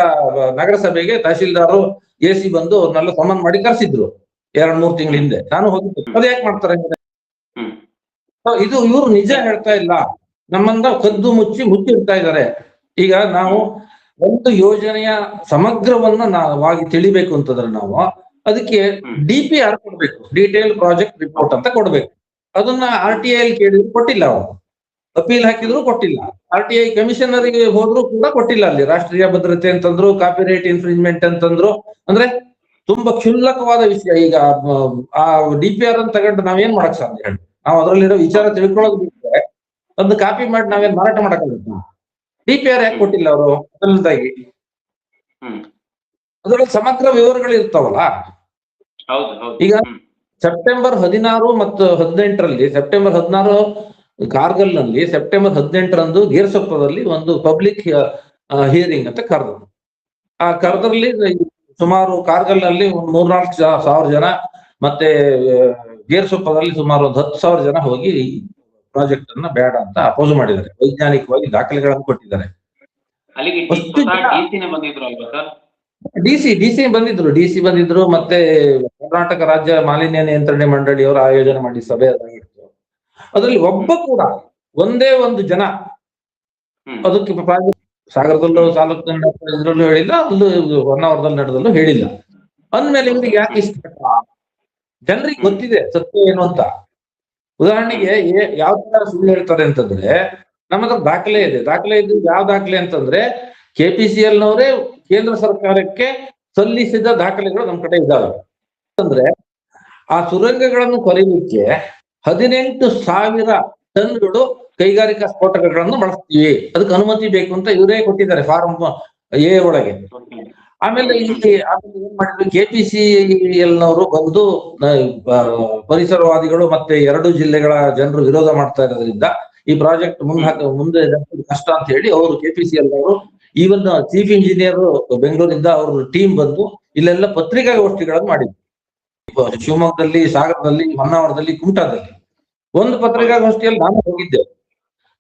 ನಗರಸಭೆಗೆ ತಹಶೀಲ್ದಾರು AC ಬಂದು ಅವ್ರನ್ನೆಲ್ಲ ಸಮನ್ ಮಾಡಿ ಕರ್ಸಿದ್ರು 2-3 ತಿಂಗಳ ಹಿಂದೆ. ನಾನು ಹೋಗಿದ್ದೆ. ಅದು ಯಾಕೆ ಮಾಡ್ತಾರೆ? ಇದು ಇವ್ರು ನಿಜ ಹೇಳ್ತಾ ಇಲ್ಲ, ನಮ್ಮಂದ ಕದ್ದು ಮುಚ್ಚಿಡ್ತಾ ಇದ್ದಾರೆ. ಈಗ ನಾವು ಒಂದು ಯೋಜನೆಯ ಸಮಗ್ರವನ್ನ ನಾವಾಗಿ ತಿಳಿಬೇಕು ಅಂತಂದ್ರೆ ನಾವು ಅದಕ್ಕೆ DPR ಕೊಡ್ಬೇಕು, ಡೀಟೇಲ್ ಪ್ರಾಜೆಕ್ಟ್ ರಿಪೋರ್ಟ್ ಅಂತ ಕೊಡ್ಬೇಕು. ಅದನ್ನ RTI ಕೇಳಿದ್ರು ಕೊಟ್ಟಿಲ್ಲ, ಅವರು ಅಪೀಲ್ ಹಾಕಿದ್ರು ಕೊಟ್ಟಿಲ್ಲ, RTI ಕಮಿಷನರ್ಗೆ ಹೋದ್ರು ಕೂಡ ಕೊಟ್ಟಿಲ್ಲ. ಅಲ್ಲಿ ರಾಷ್ಟ್ರೀಯ ಭದ್ರತೆ ಅಂತಂದ್ರು, ಕಾಪಿರೈಟ್ ಇನ್ಫ್ರಿಂಜ್ಮೆಂಟ್ ಅಂತಂದ್ರು. ಅಂದ್ರೆ ತುಂಬಾ ಕ್ಷುಲ್ಲಕವಾದ ವಿಷಯ. ಈಗ ಆ DPR ಅನ್ನು ತಗೊಂಡು ನಾವೇನ್ ಮಾಡಕ್ ಸಾಧ್ಯ ಹೇಳಿ? ನಾವು ಅದರಲ್ಲಿರೋ ವಿಚಾರ ತಿಳ್ಕೊಳ್ಳೋದು ಬಿಟ್ರೆ ಒಂದು ಕಾಪಿ ಮಾಡಿ ನಾವೇನ್ ಮಾರಾಟ ಮಾಡಕ್ಕಾಗತ್ತಾ? DPR ಯಾಕೆ ಕೊಟ್ಟಿಲ್ಲ ಅವರು? ಮೊದಲನೇದಾಗಿ ಅದರಲ್ಲಿ ಸಮಗ್ರ ವಿವರಗಳು ಇರ್ತಾವಲ್ಲ. ಈಗ ಸೆಪ್ಟೆಂಬರ್ 16 ಮತ್ತು 18ರಲ್ಲಿ, ಸೆಪ್ಟೆಂಬರ್ 16 ಕಾರ್ಗಲ್ ನಲ್ಲಿ, ಸೆಪ್ಟೆಂಬರ್ 18ರಂದು ಗೇರ್ಸೊಪ್ಪದಲ್ಲಿ ಒಂದು ಪಬ್ಲಿಕ್ ಹಿಯರಿಂಗ್ ಅಂತ ಕರೆದ್ರು. ಆ ಕರೆದ್ರಲ್ಲಿ ಸುಮಾರು ಕಾರ್ಗಲ್ ನಲ್ಲಿ ಒಂದು 3-4 ಸಾವಿರ ಜನ, ಮತ್ತೆ ಗೇರ್ಸೊಪ್ಪದಲ್ಲಿ ಸುಮಾರು 10,000 ಜನ ಹೋಗಿ ಪ್ರಾಜೆಕ್ಟ್ ಅನ್ನ ಬೇಡ ಅಂತ ಅಪೋಸ್ ಮಾಡಿದ್ದಾರೆ. ವೈಜ್ಞಾನಿಕವಾಗಿ ದಾಖಲೆಗಳನ್ನು ಕೊಟ್ಟಿದ್ದಾರೆ. ಡಿಸಿ ಬಂದಿದ್ರು, ಮತ್ತೆ ಕರ್ನಾಟಕ ರಾಜ್ಯ ಮಾಲಿನ್ಯ ನಿಯಂತ್ರಣ ಮಂಡಳಿಯವರು ಆಯೋಜನೆ ಮಾಡಿ ಸಭೆ ಅದಾಗಿತ್ತು. ಅದರಲ್ಲಿ ಒಬ್ಬ ಕೂಡ ಒಂದೇ ಒಂದು ಜನ ಅದಕ್ಕೆ ಸಾಗರದಲ್ಲೂ ತಾಲೂಕಿನಲ್ಲೂ ಹೇಳಿಲ್ಲ, ಅಲ್ಲೂ ಹೊನ್ನಾವರದಲ್ಲಿ ನಡೆದಲ್ಲೂ ಹೇಳಿಲ್ಲ. ಅಂದ್ಮೇಲೆ ಇವ್ರಿಗೆ ಯಾಕೆ ಇಷ್ಟ? ಜನರಿಗೆ ಗೊತ್ತಿದೆ ಸತ್ಯ ಏನು ಅಂತ. ಉದಾಹರಣೆಗೆ ಯಾವ ತರ ಸುಳ್ಳು ಹೇಳ್ತಾರೆ ಅಂತಂದ್ರೆ, ನಮ್ಮ ಹತ್ರ ದಾಖಲೆ ಇದೆ. ಯಾವ ದಾಖಲೆ ಅಂತಂದ್ರೆ KPCL ನವರೇ ಕೇಂದ್ರ ಸರ್ಕಾರಕ್ಕೆ ಸಲ್ಲಿಸಿದ ದಾಖಲೆಗಳು ನಮ್ಮ ಕಡೆ ಇದ್ದಾವೆ. ಅಂದ್ರೆ ಆ ಸುರಂಗಗಳನ್ನು ಕೊರೆಯಲಿಕ್ಕೆ 18,000 ಟನ್ಗಳು ಕೈಗಾರಿಕಾ ಸ್ಫೋಟಕಗಳನ್ನು ಬಳಸ್ತೀವಿ, ಅದಕ್ಕೆ ಅನುಮತಿ ಬೇಕು ಅಂತ ಇವರೇ ಕೊಟ್ಟಿದ್ದಾರೆ ಫಾರ್ಮ್ A ಒಳಗೆ. ಆಮೇಲೆ ಏನ್ ಮಾಡಿದ್ರು, KPCL ನವರು ಬಂದು ಪರಿಸರವಾದಿಗಳು ಮತ್ತೆ 2 ಜಿಲ್ಲೆಗಳ ಜನರು ವಿರೋಧ ಮಾಡ್ತಾ ಇರೋದ್ರಿಂದ ಈ ಪ್ರಾಜೆಕ್ಟ್ ಮುಂದೆ ಕಷ್ಟ ಅಂತ ಹೇಳಿ ಅವರು KPCL ನವರು, ಈವನ್ ಚೀಫ್ ಇಂಜಿನಿಯರ್ ಬೆಂಗಳೂರಿಂದ ಅವ್ರ ಟೀಮ್ ಬಂದು ಇಲ್ಲೆಲ್ಲ ಪತ್ರಿಕಾಗೋಷ್ಠಿಗಳನ್ನು ಮಾಡಿದ್ರು. ಶಿವಮೊಗ್ಗದಲ್ಲಿ, ಸಾಗರದಲ್ಲಿ, ಹೊನ್ನಾವರದಲ್ಲಿ, ಕುಮಟಾದಲ್ಲಿ ಒಂದು ಪತ್ರಿಕಾಗೋಷ್ಠಿಯಲ್ಲಿ ನಾನು ಹೋಗಿದ್ದೆ.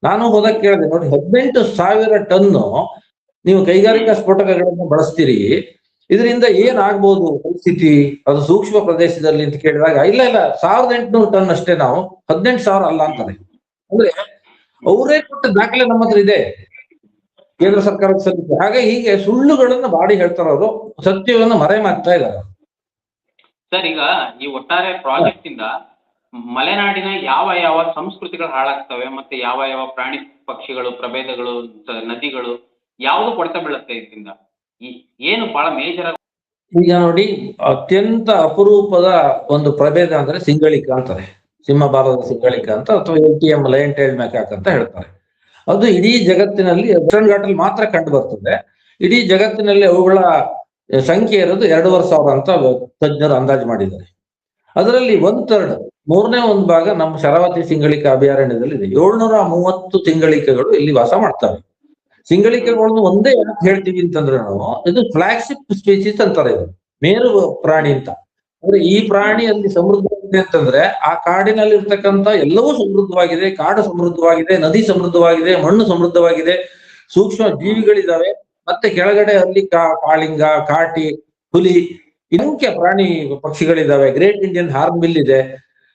ನಾನು ಹೋದಾಗ ಕೇಳಿದೆ, ನೋಡಿ 18,000 ಟನ್ನು ನೀವು ಕೈಗಾರಿಕಾ ಸ್ಫೋಟಕಗಳನ್ನು ಬಳಸ್ತೀರಿ, ಇದರಿಂದ ಏನಾಗ್ಬೋದು ಪರಿಸ್ಥಿತಿ, ಅದು ಸೂಕ್ಷ್ಮ ಪ್ರದೇಶದಲ್ಲಿ ಅಂತ ಕೇಳಿದಾಗ, ಇಲ್ಲ 1,800 ಟನ್ ಅಷ್ಟೇ, ನಾವು 18,000 ಅಲ್ಲ ಅಂತಾರೆ. ಅಂದ್ರೆ ಅವರೇ ಕೊಟ್ಟ ದಾಖಲೆ ನಮ್ಮ ಹತ್ರ ಇದೆ, ಕೇಂದ್ರ ಸರ್ಕಾರದ ಸಲ್ಲಿಕೆ. ಹಾಗೆ ಹೀಗೆ ಸುಳ್ಳುಗಳನ್ನು ಬಾಡಿ ಹೇಳ್ತಾರ ಅವರು, ಸತ್ಯವನ್ನು ಮರೆಮಾಕ್ತಾ ಇದ್ದಾರೆ. ಸರ್, ಈಗ ಈ ಒಟ್ಟಾರೆ ಪ್ರಾಜೆಕ್ಟ್ ಇಂದ ಮಲೆನಾಡಿನ ಯಾವ ಸಂಸ್ಕೃತಿಗಳು ಹಾಳಾಗ್ತವೆ, ಮತ್ತೆ ಯಾವ ಪ್ರಾಣಿ ಪಕ್ಷಿಗಳು, ಪ್ರಭೇದಗಳು, ನದಿಗಳು ಯಾವುದು ಕೊಡ್ತಾ ಬೀಳುತ್ತೆ ಇದರಿಂದ? ಏನು ಬಹಳ ಮೇಜರ್? ಈಗ ನೋಡಿ, ಅತ್ಯಂತ ಅಪರೂಪದ ಒಂದು ಪ್ರಭೇದ ಅಂದ್ರೆ ಸಿಂಗಳಿಕ ಅಂತಾರೆ, ಸಿಂಹಭಾರದ ಸಿಂಗಳಿಕ ಅಂತ, ಅಥವಾ LTM ಲಯನ್ ಟೈಲ್ಡ್ ಮ್ಯಾಕಾಕ್ ಅಂತ ಹೇಳ್ತಾರೆ. ಅದು ಇಡೀ ಜಗತ್ತಿನಲ್ಲಿ ವೆಸ್ಟರ್ನ್ ಘಾಟಲ್ಲಿ ಮಾತ್ರ ಕಂಡು ಬರ್ತದೆ. ಇಡೀ ಜಗತ್ತಿನಲ್ಲಿ ಅವುಗಳ ಸಂಖ್ಯೆ ಇರೋದು 2,500 ಅಂತ ತಜ್ಞರು ಅಂದಾಜು ಮಾಡಿದ್ದಾರೆ. ಅದರಲ್ಲಿ 1/3, 1/3 ಭಾಗ ನಮ್ಮ ಶರಾವತಿ ಸಿಂಗಳಿಕ ಅಭಯಾರಣ್ಯದಲ್ಲಿ ಇದೆ. 730 ಸಿಂಗಳಿಕಗಳು ಇಲ್ಲಿ ವಾಸ ಮಾಡ್ತವೆ. ಸಿಂಗಳಿಕಗಳನ್ನು ಒಂದೇ ಯಾಕೆ ಹೇಳ್ತೀವಿ ಅಂತಂದ್ರೆ, ನಾವು ಇದು ಫ್ಲಾಗ್ಶಿಪ್ ಸ್ಪೀಸೀಸ್ ಅಂತಾರೆ, ಇದು ಮೇರು ಪ್ರಾಣಿ ಅಂತ. ಅಂದ್ರೆ ಈ ಪ್ರಾಣಿಯಲ್ಲಿ ಸಮೃದ್ಧವಾಗಿದೆ ಅಂತಂದ್ರೆ ಆ ಕಾಡಿನಲ್ಲಿ ಇರ್ತಕ್ಕಂಥ ಎಲ್ಲವೂ ಸಮೃದ್ಧವಾಗಿದೆ. ಕಾಡು ಸಮೃದ್ಧವಾಗಿದೆ, ನದಿ ಸಮೃದ್ಧವಾಗಿದೆ, ಮಣ್ಣು ಸಮೃದ್ಧವಾಗಿದೆ, ಸೂಕ್ಷ್ಮ ಜೀವಿಗಳಿದಾವೆ, ಮತ್ತೆ ಕೆಳಗಡೆ ಅಲ್ಲಿ ಕಾಳಿಂಗ, ಕಾಟಿ, ಹುಲಿ, ಮುಖ್ಯ ಪ್ರಾಣಿ ಪಕ್ಷಿಗಳಿದಾವೆ, ಗ್ರೇಟ್ ಇಂಡಿಯನ್ ಹಾರ್ನ್ಬಿಲ್ ಇದೆ.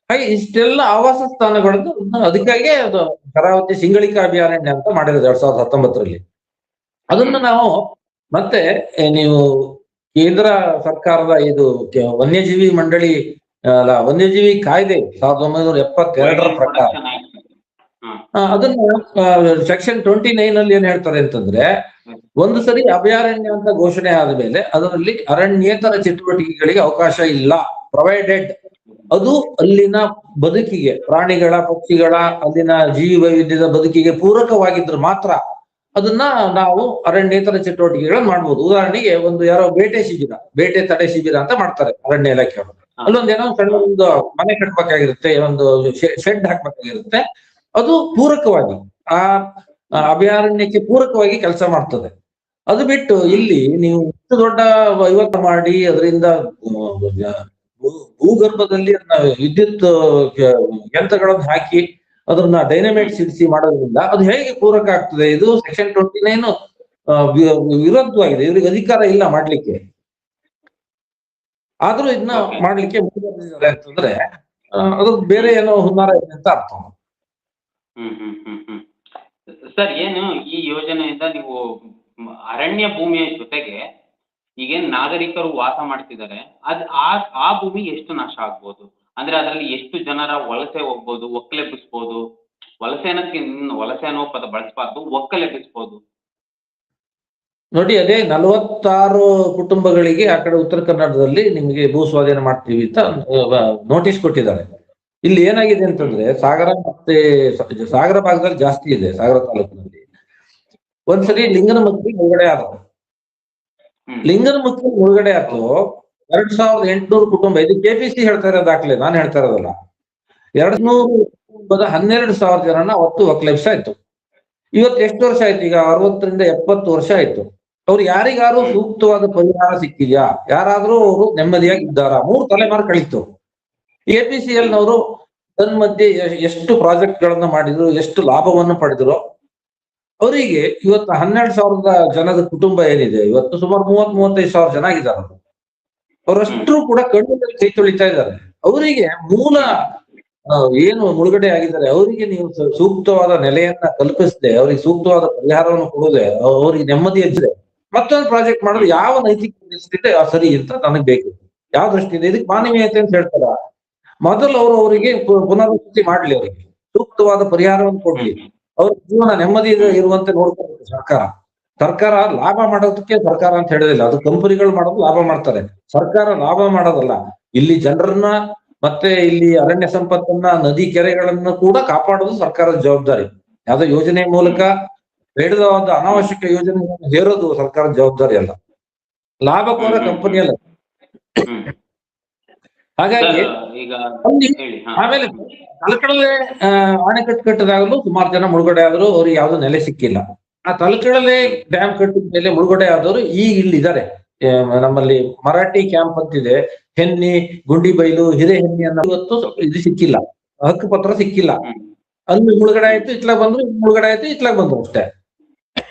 ಹಾಗೆ ಇಷ್ಟೆಲ್ಲ ಆವಾಸ ಸ್ಥಾನಗಳನ್ನು ಅದಕ್ಕಾಗಿ ಅದು ಶರಾವತಿ ಸಿಂಗಳಿಕ ಅಭಯಾರಣ್ಯ ಅಂತ ಮಾಡಿರೋದು 2019ರಲ್ಲಿ. ಅದನ್ನ ನಾವು ಮತ್ತೆ ನೀವು ಕೇಂದ್ರ ಸರ್ಕಾರದ ಇದು ವನ್ಯಜೀವಿ ಮಂಡಳಿ ವನ್ಯಜೀವಿ ಕಾಯ್ದೆ 1972ರ ಪ್ರಕಾರ ಅದನ್ನ ಸೆಕ್ಷನ್ 29 ಅಲ್ಲಿ ಏನ್ ಹೇಳ್ತಾರೆ ಅಂತಂದ್ರೆ, ಒಂದು ಸರಿ ಅಭಯಾರಣ್ಯ ಅಂತ ಘೋಷಣೆ ಆದ ಮೇಲೆ ಅದರಲ್ಲಿ ಅರಣ್ಯೇತರ ಚಟುವಟಿಕೆಗಳಿಗೆ ಅವಕಾಶ ಇಲ್ಲ, ಪ್ರೊವೈಡೆಡ್ ಅದು ಅಲ್ಲಿನ ಬದುಕಿಗೆ, ಪ್ರಾಣಿಗಳ, ಪಕ್ಷಿಗಳ, ಅಲ್ಲಿನ ಜೀವಿ ವೈವಿಧ್ಯದ ಬದುಕಿಗೆ ಪೂರಕವಾಗಿದ್ರೆ ಮಾತ್ರ ಅದನ್ನ ನಾವು ಅರಣ್ಯೇತರ ಚಟುವಟಿಕೆಗಳನ್ನ ಮಾಡ್ಬೋದು. ಉದಾಹರಣೆಗೆ ಒಂದು ಯಾರೋ ಬೇಟೆ ತಡೆ ಶಿಬಿರ ಅಂತ ಮಾಡ್ತಾರೆ ಅರಣ್ಯ ಇಲಾಖೆಯವರು. ಅಲ್ಲೊಂದೇನೋ ಸಣ್ಣ ಒಂದು ಮನೆ ಕಟ್ಬೇಕಾಗಿರುತ್ತೆ, ಒಂದು ಶೆಡ್ ಹಾಕ್ಬೇಕಾಗಿರುತ್ತೆ. ಅದು ಪೂರಕವಾಗಿ ಆ ಅಭಯಾರಣ್ಯಕ್ಕೆ ಪೂರಕವಾಗಿ ಕೆಲಸ ಮಾಡ್ತದೆ. ಅದು ಬಿಟ್ಟು ಇಲ್ಲಿ ನೀವು ಇಷ್ಟು ದೊಡ್ಡ ವಹಿವಾಟು ಮಾಡಿ ಅದರಿಂದ ಭೂಗರ್ಭದಲ್ಲಿ ವಿದ್ಯುತ್ ಯಂತ್ರಗಳನ್ನು ಹಾಕಿ ಅದನ್ನ ಡೈನಮೈಟ್ ಸಿಡಿಸಿ ಮಾಡೋದ್ರಿಂದ ಅದು ಹೇಗೆ ಪೂರಕ ಆಗ್ತದೆ? ಇದು ಸೆಕ್ಷನ್ 29 ವಿರುದ್ಧವಾಗಿದೆ. ಇವ್ರಿಗೆ ಅಧಿಕಾರ ಇಲ್ಲ ಮಾಡ್ಲಿಕ್ಕೆ, ಆದ್ರೂ ಇದನ್ನ ಮಾಡ್ಲಿಕ್ಕೆ ಮುಂದುವರೆದಿದ್ದಾರೆ ಅಂತಂದ್ರೆ ಅದು ಬೇರೆ ಏನೋ ಹುನ್ನಾರ ಇದೆ ಅಂತ ಅರ್ಥ. ಸರ್, ಏನು ಈ ಯೋಜನೆಯಿಂದ ನೀವು ಅರಣ್ಯ ಭೂಮಿಯ ಜೊತೆಗೆ ಈಗೇನ್ ನಾಗರಿಕರು ವಾಸ ಮಾಡ್ತಿದ್ದಾರೆ, ಆ ಭೂಮಿ ಎಷ್ಟು ನಾಶ ಆಗ್ಬೋದು? ಅಂದ್ರೆ ಅದರಲ್ಲಿ ಎಷ್ಟು ಜನರ ವಲಸೆ ಹೋಗ್ಬೋದು, ಒಕ್ಕಲೆಬ್ಬಿಸ್ಬೋದು? ವಲಸೆ ಅನ್ನೋ ಪದ ಬಳಸಬಾರ್ದು, ಒಕ್ಕಲೆಬ್ಬಿಸ್ಬೋದು. ನೋಡಿ, ಅದೇ 46 ಕುಟುಂಬಗಳಿಗೆ ಆ ಕಡೆ ಉತ್ತರ ಕನ್ನಡದಲ್ಲಿ ನಿಮಗೆ ಭೂ ಸ್ವಾಧೀನ ಮಾಡ್ತೀವಿ ಅಂತ ನೋಟಿಸ್ ಕೊಟ್ಟಿದ್ದಾರೆ. ಇಲ್ಲಿ ಏನಾಗಿದೆ ಅಂತಂದ್ರೆ, ಸಾಗರ ಮತ್ತೆ ಸಾಗರ ಭಾಗದಲ್ಲಿ ಜಾಸ್ತಿ ಇದೆ, ಸಾಗರ ತಾಲೂಕಿನಲ್ಲಿ. ಒಂದ್ಸರಿ ಲಿಂಗನಮಕ್ಕಿ ಮುಳುಗಡೆ ಆದ. ಲಿಂಗನಮಕ್ಕಿ ಮುಳುಗಡೆ ಆಯ್ತು. 2800 ಕುಟುಂಬ, ಇದು ಕೆಪಿಸಿ ಹೇಳ್ತಾ ಇರೋ ದಾಖಲೆ, ನಾನು ಹೇಳ್ತಾ ಇರೋದಲ್ಲ. 200 ಕುಟುಂಬದ 12,000 ಜನನ ಅವತ್ತು ಒಕ್ಕಲೆಬ್ಸಾಯ್ತು. ಇವತ್ತು ಎಷ್ಟು ವರ್ಷ ಆಯ್ತು? ಈಗ 60ರಿಂದ 70 ವರ್ಷ ಆಯ್ತು. ಅವ್ರು ಯಾರಿಗಾರು ಸೂಕ್ತವಾದ ಪರಿಹಾರ ಸಿಕ್ಕಿದ್ಯಾ? ಯಾರಾದ್ರೂ ಅವರು ನೆಮ್ಮದಿಯಾಗಿದ್ದಾರಾ? 3 ತಲೆಮಾರು ಕಳೀತು. APCL ನವರು ತನ್ನ ಮಧ್ಯೆ ಎಷ್ಟು ಪ್ರಾಜೆಕ್ಟ್ ಗಳನ್ನ ಮಾಡಿದ್ರು, ಎಷ್ಟು ಲಾಭವನ್ನು ಪಡೆದ್ರು. ಅವರಿಗೆ ಇವತ್ತು 12,000 ಜನದ ಕುಟುಂಬ ಏನಿದೆ, ಇವತ್ತು ಸುಮಾರು 30-35 ಜನ ಆಗಿದ್ದಾರೆ. ಅವರಷ್ಟರು ಕೂಡ ಕಣ್ಣಲ್ಲಿ ಕೈ ತೊಳಿತಾ ಇದ್ದಾರೆ. ಅವರಿಗೆ ಮೂಲ ಏನು ಮುಳುಗಡೆ ಆಗಿದ್ದಾರೆ, ಅವರಿಗೆ ನೀವು ಸೂಕ್ತವಾದ ನೆಲೆಯನ್ನ ಕಲ್ಪಿಸದೆ, ಅವ್ರಿಗೆ ಸೂಕ್ತವಾದ ಪರಿಹಾರವನ್ನು ಕೊಡದೆ, ಅವ್ರಿಗೆ ನೆಮ್ಮದಿ ಇದ್ರೆ ಮತ್ತೊಂದು ಪ್ರಾಜೆಕ್ಟ್ ಮಾಡೋದು ಯಾವ ನೈತಿಕ ದೃಷ್ಟಿಯಿಂದ ಸರಿ ಅಂತ ನನಗೆ ಬೇಕು. ಯಾವ ದೃಷ್ಟಿಯಿಂದ? ಇದಕ್ಕೆ ಮಾನವೀಯತೆ ಅಂತ ಹೇಳ್ತಾರ. ಮೊದಲು ಅವರಿಗೆ ಪುನರ್ವಸತಿ ಮಾಡ್ಲಿ, ಅವರಿಗೆ ಸೂಕ್ತವಾದ ಪರಿಹಾರವನ್ನು ಕೊಡ್ಲಿ, ಅವ್ರ ಜೀವನ ನೆಮ್ಮದಿ ಇರುವಂತೆ ನೋಡ್ಕೋಬೇಕು ಸರ್ಕಾರ. ಲಾಭ ಮಾಡೋದಕ್ಕೆ ಸರ್ಕಾರ ಅಂತ ಹೇಳೋದಿಲ್ಲ, ಅದು ಕಂಪನಿಗಳು ಮಾಡೋದು ಲಾಭ ಮಾಡ್ತಾರೆ. ಸರ್ಕಾರ ಲಾಭ ಮಾಡೋದಲ್ಲ. ಇಲ್ಲಿ ಜನರನ್ನ ಮತ್ತೆ ಇಲ್ಲಿ ಅರಣ್ಯ ಸಂಪತ್ತನ್ನ, ನದಿ ಕೆರೆಗಳನ್ನ ಕೂಡ ಕಾಪಾಡೋದು ಸರ್ಕಾರದ ಜವಾಬ್ದಾರಿ. ಯಾವ್ದೋ ಯೋಜನೆ ಮೂಲಕ ಬೇಡವಾದ ಅನಾವಶ್ಯಕ ಯೋಜನೆಗಳನ್ನು ಹೇರೋದು ಸರ್ಕಾರದ ಜವಾಬ್ದಾರಿ ಅಲ್ಲ, ಲಾಭಕೋರ ಕಂಪನಿ ಅಲ್ಲ. ಹಾಗಾಗಿ ಆಮೇಲೆ ತಲಕಡಲೆ ಅಣೆಕಟ್ಟು ಕಟ್ಟಿದಾಗಲೂ ಸುಮಾರು ಜನ ಮುಳುಗಡೆ ಆದ್ರು, ಅವ್ರಿಗೆ ಯಾವ್ದು ನೆಲೆ ಸಿಕ್ಕಿಲ್ಲ. ಆ ತಲಕಡಲೆ ಡ್ಯಾಮ್ ಕಟ್ಟಿದ ಮೇಲೆ ಮುಳುಗಡೆ ಆದವರು ಈಗ ಇಲ್ಲಿದ್ದಾರೆ. ನಮ್ಮಲ್ಲಿ ಮರಾಠಿ ಕ್ಯಾಂಪ್ ಅಂತಿದೆ, ಹೆನ್ನಿ, ಗುಂಡಿಬೈಲು, ಹಿರೇಹೆನ್ನಿ ಅನ್ನೋ ಇವತ್ತು ಇದು ಸಿಕ್ಕಿಲ್ಲ, ಹಕ್ಕು ಪತ್ರ ಸಿಕ್ಕಿಲ್ಲ. ಅಲ್ಲಿ ಮುಳುಗಡೆ ಆಯ್ತು, ಇತ್ಲಾಗ ಬಂದ್ರು, ಮುಳುಗಡೆ ಆಯ್ತು, ಇತ್ಲಾಗ ಬಂದ್ರು ಅಷ್ಟೇ.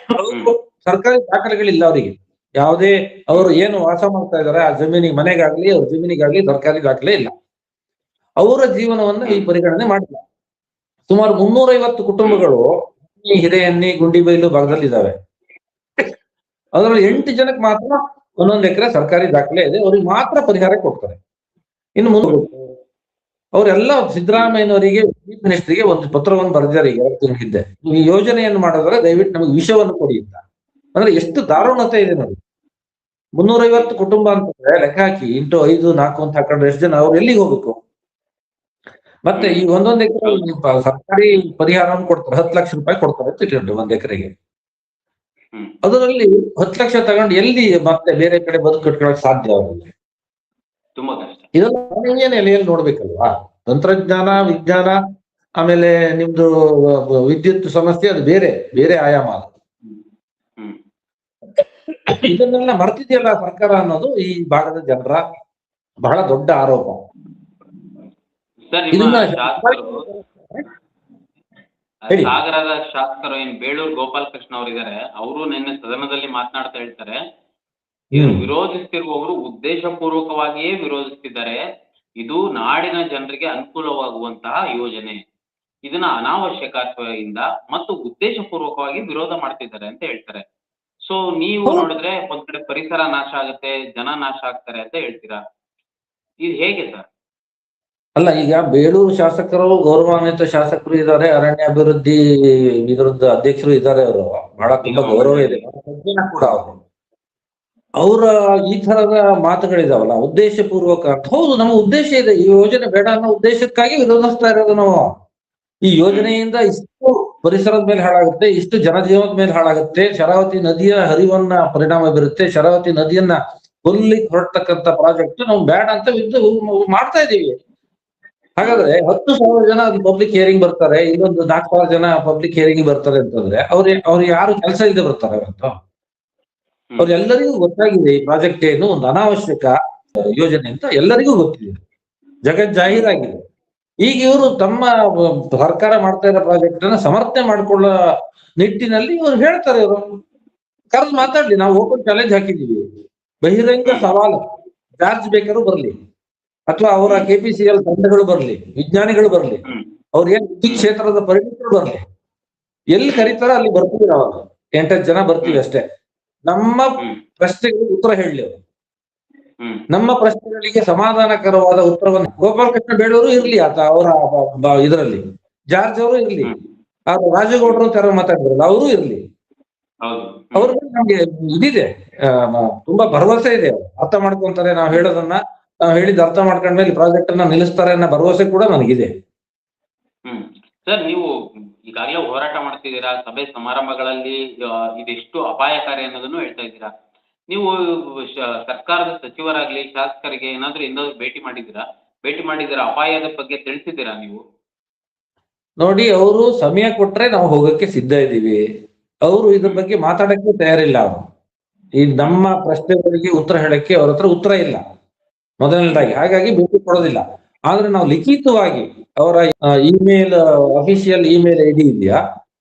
ಸರ್ಕಾರಿ ದಾಖಲೆಗಳಿಲ್ಲ ಅವರಿಗೆ. ಯಾವುದೇ ಅವರು ಏನು ವಾಸ ಮಾಡ್ತಾ ಇದಾರೆ ಆ ಜಮೀನಿಗೆ, ಮನೆಗಾಗ್ಲಿ ಅವ್ರ ಜಮೀನಿಗಾಗ್ಲಿ ಸರ್ಕಾರಿ ದಾಖಲೆ ಇಲ್ಲ. ಅವರ ಜೀವನವನ್ನ ಈ ಪರಿಗಣನೆ ಮಾಡಿಲ್ಲ. ಸುಮಾರು 350 ಕುಟುಂಬಗಳು ಈ ಹಿರೇಹನ್ನಿ, ಗುಂಡಿಬೈಲು ಭಾಗದಲ್ಲಿ ಇದಾವೆ. ಅದರಲ್ಲಿ 8 ಜನಕ್ಕೆ ಮಾತ್ರ 1 ಎಕರೆ ಸರ್ಕಾರಿ ದಾಖಲೆ ಇದೆ, ಅವ್ರಿಗೆ ಮಾತ್ರ ಪರಿಹಾರ ಕೊಡ್ತಾರೆ. ಇನ್ನು ಮುಂದೆ ಅವರೆಲ್ಲ ಸಿದ್ದರಾಮಯ್ಯನವರಿಗೆ, ಚೀಫ್ ಮಿನಿಸ್ಟರ್ಗೆ ಒಂದು ಪತ್ರವನ್ನು ಬರೆದಿದ್ದಾರೆ ಈಗ 2 ದಿನ ಹಿಂದೆ. ಈ ಯೋಜನೆಯನ್ನು ಮಾಡಿದ್ರೆ ದಯವಿಟ್ಟು ನಮಗೆ ವಿಷಯವನ್ನು ಕೊಡಿ ಅಂತ. ಅಂದ್ರೆ ಎಷ್ಟು ದಾರುಣತೆ ಇದೆ ನೋಡಿ. 350 ಕುಟುಂಬ ಅಂತಂದ್ರೆ ಲೆಕ್ಕ ಹಾಕಿ, ಇಂಟು 5, 4 ಅಂತ ಹಾಕೊಂಡ್ರೆ ಎಷ್ಟು ಜನ? ಅವ್ರು ಎಲ್ಲಿಗೆ ಹೋಗ್ಬೇಕು? ಮತ್ತೆ ಈ 1 ಎಕರೆ ಸರ್ಕಾರಿ ಪರಿಹಾರವನ್ನು ಕೊಡ್ತಾರೆ, 10 ಲಕ್ಷ ರೂಪಾಯಿ ಕೊಡ್ತಾರೆ ಅಂತ ಇಟ್ಕೊಂಡು 1 ಎಕರೆಗೆ. ಅದರಲ್ಲಿ 10 ಲಕ್ಷ ತಗೊಂಡು ಎಲ್ಲಿ ಮತ್ತೆ ಬೇರೆ ಕಡೆ ಬದುಕು ಕಟ್ಕೊಳಕ್ ಸಾಧ್ಯ ಆಗುತ್ತೆ? ಇದೆಲ್ಲ ಮಾನವೀಯ ನೆಲೆಯಲ್ಲಿ ನೋಡ್ಬೇಕಲ್ವಾ? ತಂತ್ರಜ್ಞಾನ, ವಿಜ್ಞಾನ, ಆಮೇಲೆ ನಿಮ್ದು ವಿದ್ಯುತ್ ಸಮಸ್ಯೆ, ಅದು ಬೇರೆ ಬೇರೆ ಆಯಾಮ. ಇದನ್ನೆಲ್ಲ ಮರ್ತಿದೆಯಲ್ಲ ಸರ್ಕಾರ ಅನ್ನೋದು ಈ ಭಾಗದ ಜನರ ಬಹಳ ದೊಡ್ಡ ಆರೋಪ. ಸಾಗರದ ಶಾಸಕರು ಏನ್ ಬೇಳೂರು ಗೋಪಾಲಕೃಷ್ಣ ಅವರಿದ್ದಾರೆ, ಅವರು ನಿನ್ನೆ ಸದನದಲ್ಲಿ ಮಾತನಾಡ್ತಾ ಹೇಳ್ತಾರೆ, ಇದನ್ನು ವಿರೋಧಿಸ್ತಿರುವವರು ಉದ್ದೇಶಪೂರ್ವಕವಾಗಿಯೇ ವಿರೋಧಿಸ್ತಿದ್ದಾರೆ. ಇದು ನಾಡಿನ ಜನರಿಗೆ ಅನುಕೂಲವಾಗುವಂತಹ ಯೋಜನೆ. ಇದನ್ನ ಅನಾವಶ್ಯಕತೆಯಿಂದ ಮತ್ತು ಉದ್ದೇಶಪೂರ್ವಕವಾಗಿ ವಿರೋಧ ಮಾಡ್ತಿದ್ದಾರೆ ಅಂತ ಹೇಳ್ತಾರೆ. ಸೊ ನೀವು ನೋಡಿದ್ರೆ ಒಂದ್ ಕಡೆ ಪರಿಸರ ನಾಶ ಆಗುತ್ತೆ, ಜನ ನಾಶ ಆಗ್ತಾರೆ ಅಂತ ಹೇಳ್ತೀರಾ. ಇದು ಹೇಗೆ ಸರ್? ಅಲ್ಲ, ಈಗ ಬೇಳೂರು ಶಾಸಕರು ಗೌರವಾನ್ವಿತ ಶಾಸಕರು ಇದ್ದಾರೆ, ಅರಣ್ಯಾಭಿವೃದ್ಧಿ ಇದರದ್ದು ಅಧ್ಯಕ್ಷರು ಇದ್ದಾರೆ. ಅವರು ಬಹಳ ತುಂಬಾ ಗೌರವ ಇದೆ ಕೂಡ. ಅವರ ಈ ತರದ ಮಾತುಗಳಿದಾವಲ್ಲ, ಉದ್ದೇಶ ಪೂರ್ವಕ ಅಂತ. ಹೌದು, ನಮ್ಮ ಉದ್ದೇಶ ಇದೆ, ಈ ಯೋಜನೆ ಬೇಡ ಅನ್ನೋ ಉದ್ದೇಶಕ್ಕಾಗಿ ವಿರೋಧಿಸ್ತಾ ಇರೋದು ನಾವು. ಈ ಯೋಜನೆಯಿಂದ ಇಷ್ಟು ಪರಿಸರದ ಮೇಲೆ ಹಾಳಾಗುತ್ತೆ, ಇಷ್ಟು ಜನಜೀವನದ ಮೇಲೆ ಹಾಳಾಗುತ್ತೆ, ಶರಾವತಿ ನದಿಯ ಹರಿವನ್ನ ಪರಿಣಾಮ ಬೀರುತ್ತೆ, ಶರಾವತಿ ನದಿಯನ್ನ ಕೊಲ್ಲಿಕ್ಕೆ ಹೊರಡ್ತಕ್ಕಂಥ ಪ್ರಾಜೆಕ್ಟ್ ನಾವು ಬೇಡ ಅಂತ ಮಾಡ್ತಾ ಇದೀವಿ. ಹಾಗಾದ್ರೆ 10,000 ಜನ ಪಬ್ಲಿಕ್ ಹಿಯರಿಂಗ್ ಬರ್ತಾರೆ, ಇನ್ನೊಂದು 4,000 ಜನ ಪಬ್ಲಿಕ್ ಹಿಯರಿಂಗ್ ಬರ್ತಾರೆ ಅಂತಂದ್ರೆ ಅವ್ರು ಯಾರು ಕೆಲಸ ಇಲ್ಲದೆ ಬರ್ತಾರೆ ಅಂತ? ಅವ್ರೆಲ್ಲರಿಗೂ ಗೊತ್ತಾಗಿದೆ ಈ ಪ್ರಾಜೆಕ್ಟ್ ಏನು ಒಂದು ಅನಾವಶ್ಯಕ ಯೋಜನೆ ಅಂತ ಎಲ್ಲರಿಗೂ ಗೊತ್ತಿದೆ, ಜಗತ್ ಜಾಹೀರಾಗಿದೆ. ಈಗ ಇವರು ತಮ್ಮ ಸರ್ಕಾರ ಮಾಡ್ತಾ ಇರೋ ಪ್ರಾಜೆಕ್ಟ್ ಅನ್ನ ಸಮರ್ಥನೆ ಮಾಡ್ಕೊಳ್ಳೋ ನಿಟ್ಟಿನಲ್ಲಿ ಇವ್ರು ಹೇಳ್ತಾರೆ. ಇವರು ಕರೆದು ಮಾತಾಡ್ಲಿ, ನಾವು ಓಪನ್ ಚಾಲೆಂಜ್ ಹಾಕಿದೀವಿ, ಬಹಿರಂಗ ಸವಾಲು. ಜಾರ್ಜ್ ಬೇಕರು ಬರ್ಲಿ, ಅಥವಾ ಅವರ KPCL ತಂಡಗಳು ಬರ್ಲಿ, ವಿಜ್ಞಾನಿಗಳು ಬರ್ಲಿ, ಅವ್ರ ಏನ್ ವಿದ್ಯುತ್ ಕ್ಷೇತ್ರದ ಪರಿಣಿತರು ಬರ್ಲಿ, ಎಲ್ಲಿ ಕರೀತಾರೋ ಅಲ್ಲಿ ಬರ್ತೀವಿ. ನಾವು 8 ಜನ ಬರ್ತೀವಿ ಅಷ್ಟೇ. ನಮ್ಮ ಪ್ರಶ್ನೆಗಳಿಗೆ ಉತ್ತರ ಹೇಳಲಿ ಅವರು. ನಮ್ಮ ಪ್ರಶ್ನೆಗಳಿಗೆ ಸಮಾಧಾನಕರವಾದ ಉತ್ತರವನ್ನು ಗೋಪಾಲಕೃಷ್ಣ ಬೇಳೂರು ಇರ್ಲಿ, ಆತ ಅವರ ಇದರಲ್ಲಿ ಜಾರ್ಜ್ ಅವರು ಇರ್ಲಿ, ರಾಜೇಗೌಡರು ತರ ಮಾತಾಡಿದ್ರಲ್ಲ ಅವರು ಇರ್ಲಿ, ಹೌದು. ಅವ್ರ ಮೇಲೆ ನಮ್ಗೆ ಇದಿದೆ, ತುಂಬಾ ಭರವಸೆ ಇದೆ. ಅರ್ಥ ಮಾಡ್ಕೊಂತಾರೆ ನಾವು ಹೇಳೋದನ್ನ, ನಾವು ಹೇಳಿದ ಅರ್ಥ ಮಾಡ್ಕೊಂಡ್ಮೇಲೆ ಪ್ರಾಜೆಕ್ಟ್ ಅನ್ನ ನಿಲ್ಲಿಸ್ತಾರೆ ಅನ್ನೋ ಭರವಸೆ ಕೂಡ ನನಗಿದೆ. ಸರ್, ನೀವು ಈಗಾಗಲೇ ಹೋರಾಟ ಮಾಡ್ತಿದ್ದೀರಾ, ಸಭೆ ಸಮಾರಂಭಗಳಲ್ಲಿ ಇದೆಷ್ಟು ಅಪಾಯಕಾರಿ ಅನ್ನೋದನ್ನು ಹೇಳ್ತಾ ಇದ್ದೀರಾ. ನೀವು ಸರ್ಕಾರದ ಸಚಿವರಾಗ್ಲಿ, ಶಾಸಕರಿಗೆ ಏನಾದರೂ ಭೇಟಿ ಮಾಡಿದ್ದೀರಾ? ಅಪಾಯದ ಬಗ್ಗೆ ತಿಳಿಸಿದ್ದೀರಾ ನೀವು? ನೋಡಿ, ಅವರು ಸಮಯ ಕೊಟ್ರೆ ನಾವು ಹೋಗಕ್ಕೆ ಸಿದ್ಧ ಇದ್ದೀವಿ. ಅವರು ಇದ್ರ ಬಗ್ಗೆ ಮಾತಾಡಕ್ಕೆ ತಯಾರಿಲ್ಲ. ಅವರು ಈ ನಮ್ಮ ಪ್ರಶ್ನೆಗಳಿಗೆ ಉತ್ತರ ಹೇಳಕ್ಕೆ ಅವ್ರ ಹತ್ರ ಉತ್ತರ ಇಲ್ಲ, ಮೊದಲನೇದಾಗಿ. ಹಾಗಾಗಿ ಭೇಟಿ ಕೊಡೋದಿಲ್ಲ. ಆದ್ರೆ ನಾವು ಲಿಖಿತವಾಗಿ ಅವರ ಇಮೇಲ್, ಅಫಿಷಿಯಲ್ ಇಮೇಲ್ ಐಡಿ ಇದೆಯಾ,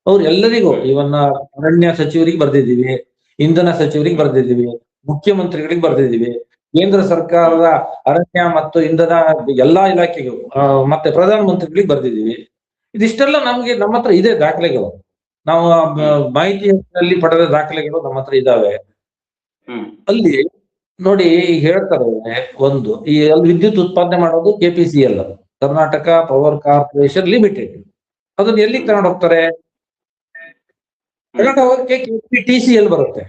ಅವ್ರು ಎಲ್ಲರಿಗೂ, ಇವನ್ನ ಅರಣ್ಯ ಸಚಿವರಿಗೆ ಬರ್ದಿದ್ದೀವಿ, ಇಂಧನ ಸಚಿವರಿಗೆ ಬರ್ದಿದ್ದೀವಿ, ಮುಖ್ಯಮಂತ್ರಿಗಳಿಗೆ ಬರ್ದಿದ್ದೀವಿ, ಕೇಂದ್ರ ಸರ್ಕಾರದ ಅರಣ್ಯ ಮತ್ತು ಇಂಧನ ಎಲ್ಲಾ ಇಲಾಖೆಗೂ, ಮತ್ತೆ ಪ್ರಧಾನ ಮಂತ್ರಿಗಳಿಗೆ ಬರ್ದಿದ್ದೀವಿ. ಇದಿಷ್ಟೆಲ್ಲ ನಮ್ಮ ಹತ್ರ ಇದೆ ದಾಖಲೆಗಳು. ನಾವು ಮಾಹಿತಿಯಲ್ಲಿ ಪಡೆದ ದಾಖಲೆಗಳು ನಮ್ಮ ಹತ್ರ ಇದಾವೆ. ಅಲ್ಲಿ ನೋಡಿ, ಹೇಳ್ತಾರೆ ಒಂದು, ಅಲ್ಲಿ ವಿದ್ಯುತ್ ಉತ್ಪಾದನೆ ಮಾಡೋದು KPCL, Karnataka power corporation limited. ಅದನ್ನ ಎಲ್ಲಿಗೆ ತಗೊಂಡು ಹೋಗ್ತಾರೆ? ತಗೊಂಡು ಹೋಗಕ್ಕೆ KPTCL ಬರುತ್ತೆ.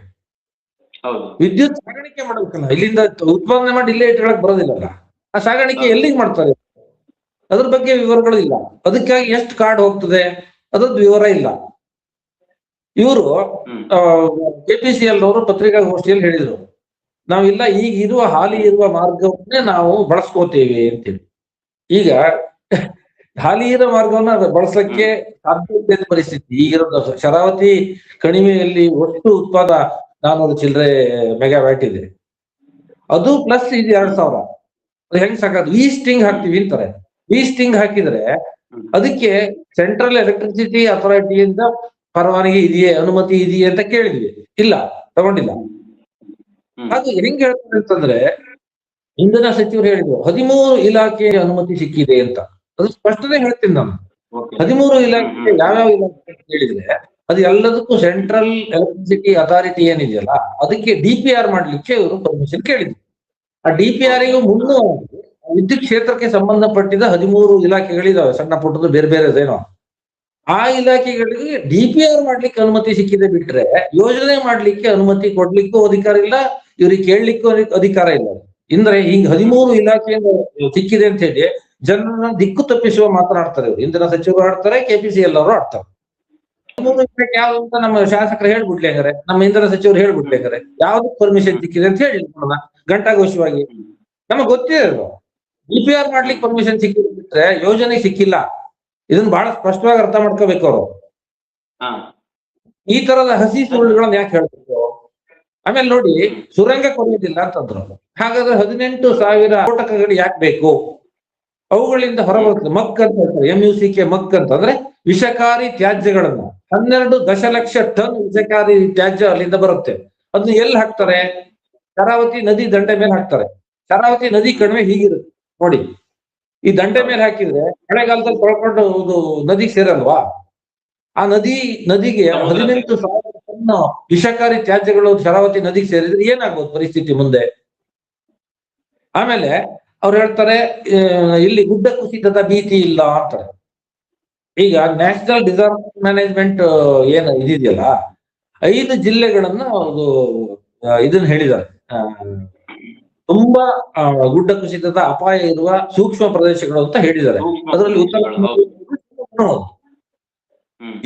ವಿದ್ಯುತ್ ಸಾಗಾಣಿಕೆ ಮಾಡ್ಬೇಕಲ್ಲ, ಇಲ್ಲಿಂದ ಉತ್ಪಾದನೆ ಮಾಡಿ ಇಲ್ಲೇ ಇಟ್ಕೊಳಕ್ ಬರೋದಿಲ್ಲಲ್ಲ. ಆ ಸಾಗಾಣಿಕೆ ಎಲ್ಲಿಗೆ ಮಾಡ್ತಾರೆ? ಅದ್ರ ಬಗ್ಗೆ ವಿವರಗಳು ಇಲ್ಲ. ಅದಕ್ಕಾಗಿ ಎಷ್ಟು ಕಾರ್ಡ್ ಹೋಗ್ತದೆ ಅದ್ರದ್ದು ವಿವರ ಇಲ್ಲ. ಇವರು KPCL ಅವರು ಪತ್ರಿಕಾಗೋಷ್ಠಿಯಲ್ಲಿ ಹೇಳಿದ್ರು, ನಾವಿಲ್ಲ, ಈಗ ಹಾಲಿ ಇರುವ ಮಾರ್ಗವನ್ನೇ ನಾವು ಬಳಸ್ಕೋತೇವೆ ಅಂತೇಳಿ. ಈಗ ಹಾಲಿ ಇರೋ ಮಾರ್ಗವನ್ನ ಬಳಸಲಿಕ್ಕೆ ಸಾಧ್ಯ ಪರಿಸ್ಥಿತಿ ಈಗಿರೋದು. ಶರಾವತಿ ಕಣಿವೆಯಲ್ಲಿ ಒಟ್ಟು ಉತ್ಪಾದ 400 ಚಿಲ್ಲರೆ ಮೆಗಾವ್ಯಾಟ್ ಇದೆ. ಅದು ಪ್ಲಸ್ ಇದು 2000. ಅದು ಹೆಂಗ್ ಸಾಕಾದ್ರು? ಈಸ್ಟಿಂಗ್ ಹಾಕ್ತಿವಿ ಅಂತಾರೆ. ಈಸ್ಟಿಂಗ್ ಹಾಕಿದ್ರೆ ಅದಕ್ಕೆ ಸೆಂಟ್ರಲ್ ಎಲೆಕ್ಟ್ರಿಸಿಟಿ ಅಥಾರಿಟಿಯಿಂದ ಪರವಾನಗಿ ಇದೆಯೇ, ಅನುಮತಿ ಇದೆಯೇ ಅಂತ ಕೇಳಿದ್ವಿ. ಇಲ್ಲ, ತಗೊಂಡಿಲ್ಲ. ಅದು ಹೆಂಗ್ ಹೇಳ್ತಾರೆ ಅಂತಂದ್ರೆ, ಇಂಧನ ಸಚಿವರು ಹೇಳಿದ್ರು 13 ಇಲಾಖೆ ಅನುಮತಿ ಸಿಕ್ಕಿದೆ ಅಂತ. ಅದು ಸ್ಪಷ್ಟನೆ ಹೇಳ್ತೀನಿ ನಾನು. 13 ಇಲಾಖೆ ಯಾವ್ಯಾವ ಇಲಾಖೆ ಅಂತ ಹೇಳಿದ್ರೆ, ಅದು ಎಲ್ಲದಕ್ಕೂ ಸೆಂಟ್ರಲ್ ಎಲೆಕ್ಟ್ರಿಸಿಟಿ ಅಥಾರಿಟಿ ಏನಿದೆಯಲ್ಲ, ಅದಕ್ಕೆ DPR ಮಾಡ್ಲಿಕ್ಕೆ ಇವರು ಪರ್ಮಿಷನ್ ಕೇಳಿದ್ರು. ಆ DPR ಗೂ ಮುನ್ನೂ ವಿದ್ಯುತ್ ಕ್ಷೇತ್ರಕ್ಕೆ ಸಂಬಂಧಪಟ್ಟಿದ 13 ಇಲಾಖೆಗಳಿದಾವೆ, ಸಣ್ಣ ಪುಟ್ಟದ್ದು ಬೇರೆ ಬೇರೆದೇನೋ. ಆ ಇಲಾಖೆಗಳಿಗೆ DPR ಮಾಡ್ಲಿಕ್ಕೆ ಅನುಮತಿ ಸಿಕ್ಕಿದೆ ಬಿಟ್ರೆ, ಯೋಜನೆ ಮಾಡ್ಲಿಕ್ಕೆ ಅನುಮತಿ ಕೊಡ್ಲಿಕ್ಕೂ ಅಧಿಕಾರ ಇಲ್ಲ, ಇವ್ರಿಗೆ ಕೇಳಲಿಕ್ಕೂ ಅಧಿಕಾರ ಇಲ್ಲ. ಅಂದ್ರೆ ಹಿಂಗ್ 13 ಇಲಾಖೆಯಿಂದ ಸಿಕ್ಕಿದೆ ಅಂತ ಹೇಳಿ ಜನರನ್ನ ದಿಕ್ಕು ತಪ್ಪಿಸುವ ಮಾತನಾಡ್ತಾರೆ ಇವರು. ಇಂಧನ ಸಚಿವರು ಆಡ್ತಾರೆ, KPCL ಅವರು ಆಡ್ತಾರೆ. 13 ಇಲಾಖೆ ಯಾವ್ದು ಅಂತ ನಮ್ಮ ಶಾಸಕರು ಹೇಳ್ಬಿಡ್ಲಿ ಹಂಗಾರೆ, ನಮ್ಮ ಇಂಧನ ಸಚಿವರು ಹೇಳ್ಬಿಡ್ಲಿ ಹಂಗಾರೆ, ಯಾವ್ದಕ್ ಪರ್ಮಿಷನ್ ಸಿಕ್ಕಿದೆ ಅಂತ ಹೇಳಿ ಘಂಟಾಘೋಷವಾಗಿ. ನಮಗ್ ಗೊತ್ತಿದೆ ಅದು. DPR ಮಾಡ್ಲಿಕ್ಕೆ ಪರ್ಮಿಷನ್ ಸಿಕ್ಕಿದೆ ಬಿಟ್ರೆ ಯೋಜನೆ ಸಿಕ್ಕಿಲ್ಲ. ಇದನ್ನ ಬಹಳ ಸ್ಪಷ್ಟವಾಗಿ ಅರ್ಥ ಮಾಡ್ಕೋಬೇಕು ಅವರು. ಈ ತರದ ಹಸಿ ಸುಳ್ಳುಗಳನ್ನ ಯಾಕೆ ಹೇಳ್ಬೇಕು? ಆಮೇಲೆ ನೋಡಿ, ಸುರಂಗ ಕೊಡುವುದಿಲ್ಲ ಅಂತಂದ್ರು. ಹಾಗಾದ್ರೆ 18,000 ಸ್ಫೋಟಕಗಳು ಯಾಕೆ ಬೇಕು? ಅವುಗಳಿಂದ ಹೊರಬರುತ್ತೆ ಮಕ್ ಅಂತ ಹೇಳ್ತಾರೆ, MUCK ಮಕ್ ಅಂತಂದ್ರೆ ವಿಷಕಾರಿ ತ್ಯಾಜ್ಯಗಳನ್ನ. 12 ದಶಲಕ್ಷ ಟನ್ ವಿಷಕಾರಿ ತ್ಯಾಜ್ಯ ಅಲ್ಲಿಂದ ಬರುತ್ತೆ. ಅದನ್ನ ಎಲ್ಲಿ ಹಾಕ್ತಾರೆ? ಶರಾವತಿ ನದಿ ದಂಡೆ ಮೇಲೆ ಹಾಕ್ತಾರೆ. ಶರಾವತಿ ನದಿ ಕಡಿಮೆ ಹೀಗಿರುತ್ತೆ ನೋಡಿ. ಈ ದಂಡೆ ಮೇಲೆ ಹಾಕಿದ್ರೆ ಮಳೆಗಾಲದಲ್ಲಿ ತೊಳ್ಕೊಂಡು ನದಿಗೆ ಸೇರಲ್ವಾ? ಆ ನದಿಗೆ 18,000 ಟನ್ ವಿಷಕಾರಿ ತ್ಯಾಜ್ಯಗಳು ಶರಾವತಿ ನದಿಗೆ ಸೇರಿದ್ರೆ ಏನಾಗ್ಬೋದು ಪರಿಸ್ಥಿತಿ ಮುಂದೆ? ಆಮೇಲೆ ಅವ್ರು ಹೇಳ್ತಾರೆ, ಇಲ್ಲಿ ಗುಡ್ಡ ಕುಸಿತದ ಭೀತಿ ಇಲ್ಲ ಅಂತಾರೆ. ಈಗ ನ್ಯಾಷನಲ್ ಡಿಸಾಸ್ಟರ್ ಮ್ಯಾನೇಜ್ಮೆಂಟ್ ಏನ್ ಇದೆಯಲ್ಲ, 5 ಜಿಲ್ಲೆಗಳನ್ನ ಇದನ್ನ ಹೇಳಿದ್ದಾರೆ, ತುಂಬಾ ಗುಡ್ಡ ಕುಸಿತದ ಅಪಾಯ ಇರುವ ಸೂಕ್ಷ್ಮ ಪ್ರದೇಶಗಳು ಅಂತ ಹೇಳಿದ್ದಾರೆ. ಅದರಲ್ಲಿ ಉತ್ತರ